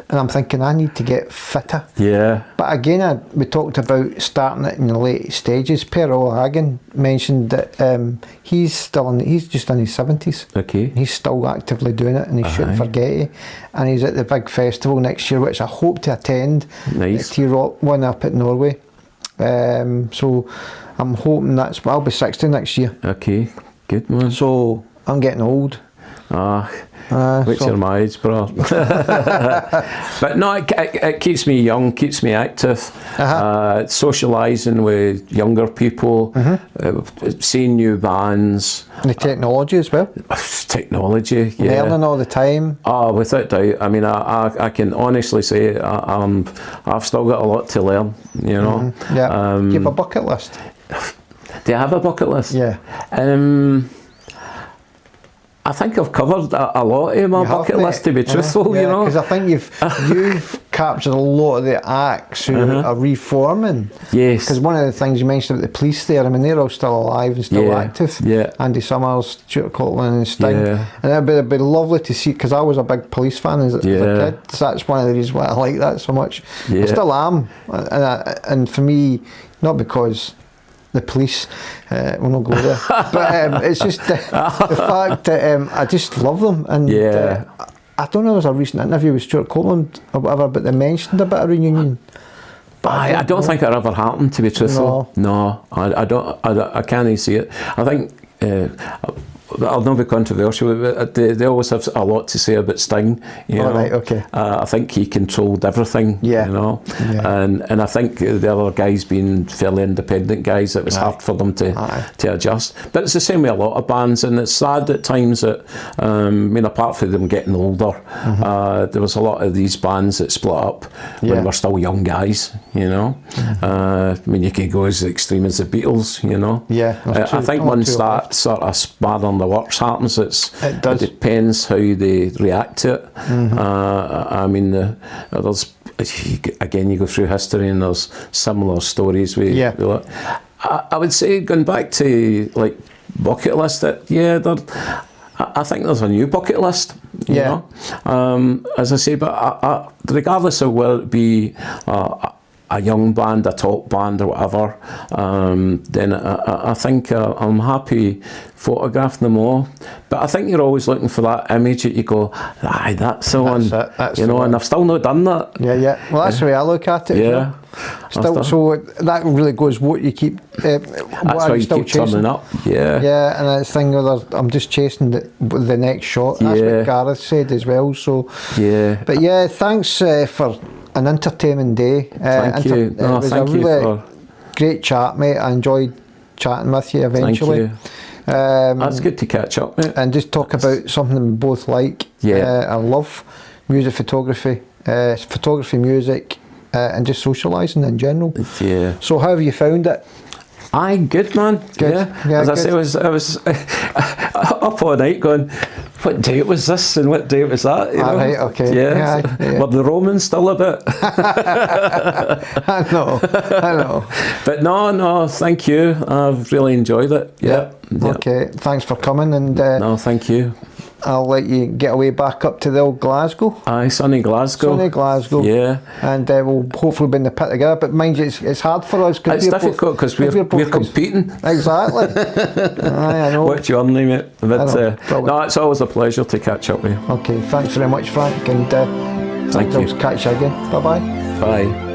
[SPEAKER 2] And I'm thinking, I need to get fitter. But again, we talked about starting it in the late stages. Per O'Hagan mentioned that he's just in his 70s. He's still actively doing it, and he's shooting for Getty. And he's at the big festival next year, which I hope to attend. The T-Rock one up at Norway. So I'm hoping I'll be 60 next year.
[SPEAKER 1] Good man.
[SPEAKER 2] So I'm getting old.
[SPEAKER 1] Which are my age, bro. But no, it keeps me young, keeps me active. Socialising with younger people, seeing new bands.
[SPEAKER 2] And the technology as well.
[SPEAKER 1] Technology,
[SPEAKER 2] learning all the time.
[SPEAKER 1] Without doubt. I mean, I can honestly say I've still got a lot to learn. You know.
[SPEAKER 2] Do you have a bucket list?
[SPEAKER 1] Do you have a bucket list? I think I've covered a lot of my bucket list, to be truthful, you know.
[SPEAKER 2] Because I think you've captured a lot of the acts who are reforming.
[SPEAKER 1] Because
[SPEAKER 2] one of the things you mentioned about the police there, I mean, they're all still alive and still active. Andy Summers, Stewart and Sting. And it'd be lovely to see, because I was a big police fan as a kid. So that's one of the reasons why I like that so much. I still am. And for me, not because the police, we'll not go there, but it's just the fact that I just love them, and I don't know, there was a recent interview with Stuart Copeland or whatever, but they mentioned a bit of reunion. But
[SPEAKER 1] I don't think it ever happened, to be truthful. No, I don't. I can't see it. I think I'll not be controversial, but they always have a lot to say about Sting. You know?
[SPEAKER 2] Right, okay.
[SPEAKER 1] I think he controlled everything.
[SPEAKER 2] Yeah.
[SPEAKER 1] You know,
[SPEAKER 2] Yeah.
[SPEAKER 1] and I think the other guys being fairly independent guys, it was hard for them to adjust. But it's the same with a lot of bands, and it's sad at times that I mean, apart from them getting older, there was a lot of these bands that split up when we're still young guys. You know, I mean, you could go as extreme as the Beatles. You know, I think once that sort of span on the works happens, it depends how they react to it. I mean, there's again, you go through history and there's similar stories with I would say, going back to like bucket list, I think there's a new bucket list, you know, as I say, but regardless of whether it be a young band, a top band or whatever, then I think I'm happy photographing them all. But I think you're always looking for that image that you go, aye, that's the one, you know, and I've still not done that.
[SPEAKER 2] Well, that's the way I look at it.
[SPEAKER 1] Yeah.
[SPEAKER 2] Still, so that really goes what you keep.
[SPEAKER 1] That's why you keep turning up. Yeah.
[SPEAKER 2] And that's the thing. I'm just chasing the next shot. That's what Gareth said as well. So But yeah, thanks for an entertaining day.
[SPEAKER 1] Thank you.
[SPEAKER 2] It was a really great chat, mate. I enjoyed chatting with you eventually.
[SPEAKER 1] Thank you. That's good to catch up, mate.
[SPEAKER 2] And just talk about something we both like. I love music photography, music, and just socialising in general. So how have you found it?
[SPEAKER 1] Aye, good, man.
[SPEAKER 2] Good.
[SPEAKER 1] As I say, I was up all night going, what date was this and what date was that? You know?
[SPEAKER 2] Right, okay.
[SPEAKER 1] Were the Romans still a bit?
[SPEAKER 2] I know.
[SPEAKER 1] But no, thank you. I've really enjoyed it.
[SPEAKER 2] Okay, thanks for coming. And
[SPEAKER 1] no, thank you.
[SPEAKER 2] I'll let you get away back up to the old Glasgow.
[SPEAKER 1] Aye, sunny Glasgow.
[SPEAKER 2] Yeah. And we'll hopefully be in the pit together. But mind you, it's hard for us.
[SPEAKER 1] It's difficult because we're competing.
[SPEAKER 2] Exactly. Aye, I know.
[SPEAKER 1] What's your name, mate? But no, it's always a pleasure to catch up with you.
[SPEAKER 2] Okay, thanks very much, Frank. And
[SPEAKER 1] thank you.
[SPEAKER 2] I'll catch you again. Bye-bye.
[SPEAKER 1] Bye.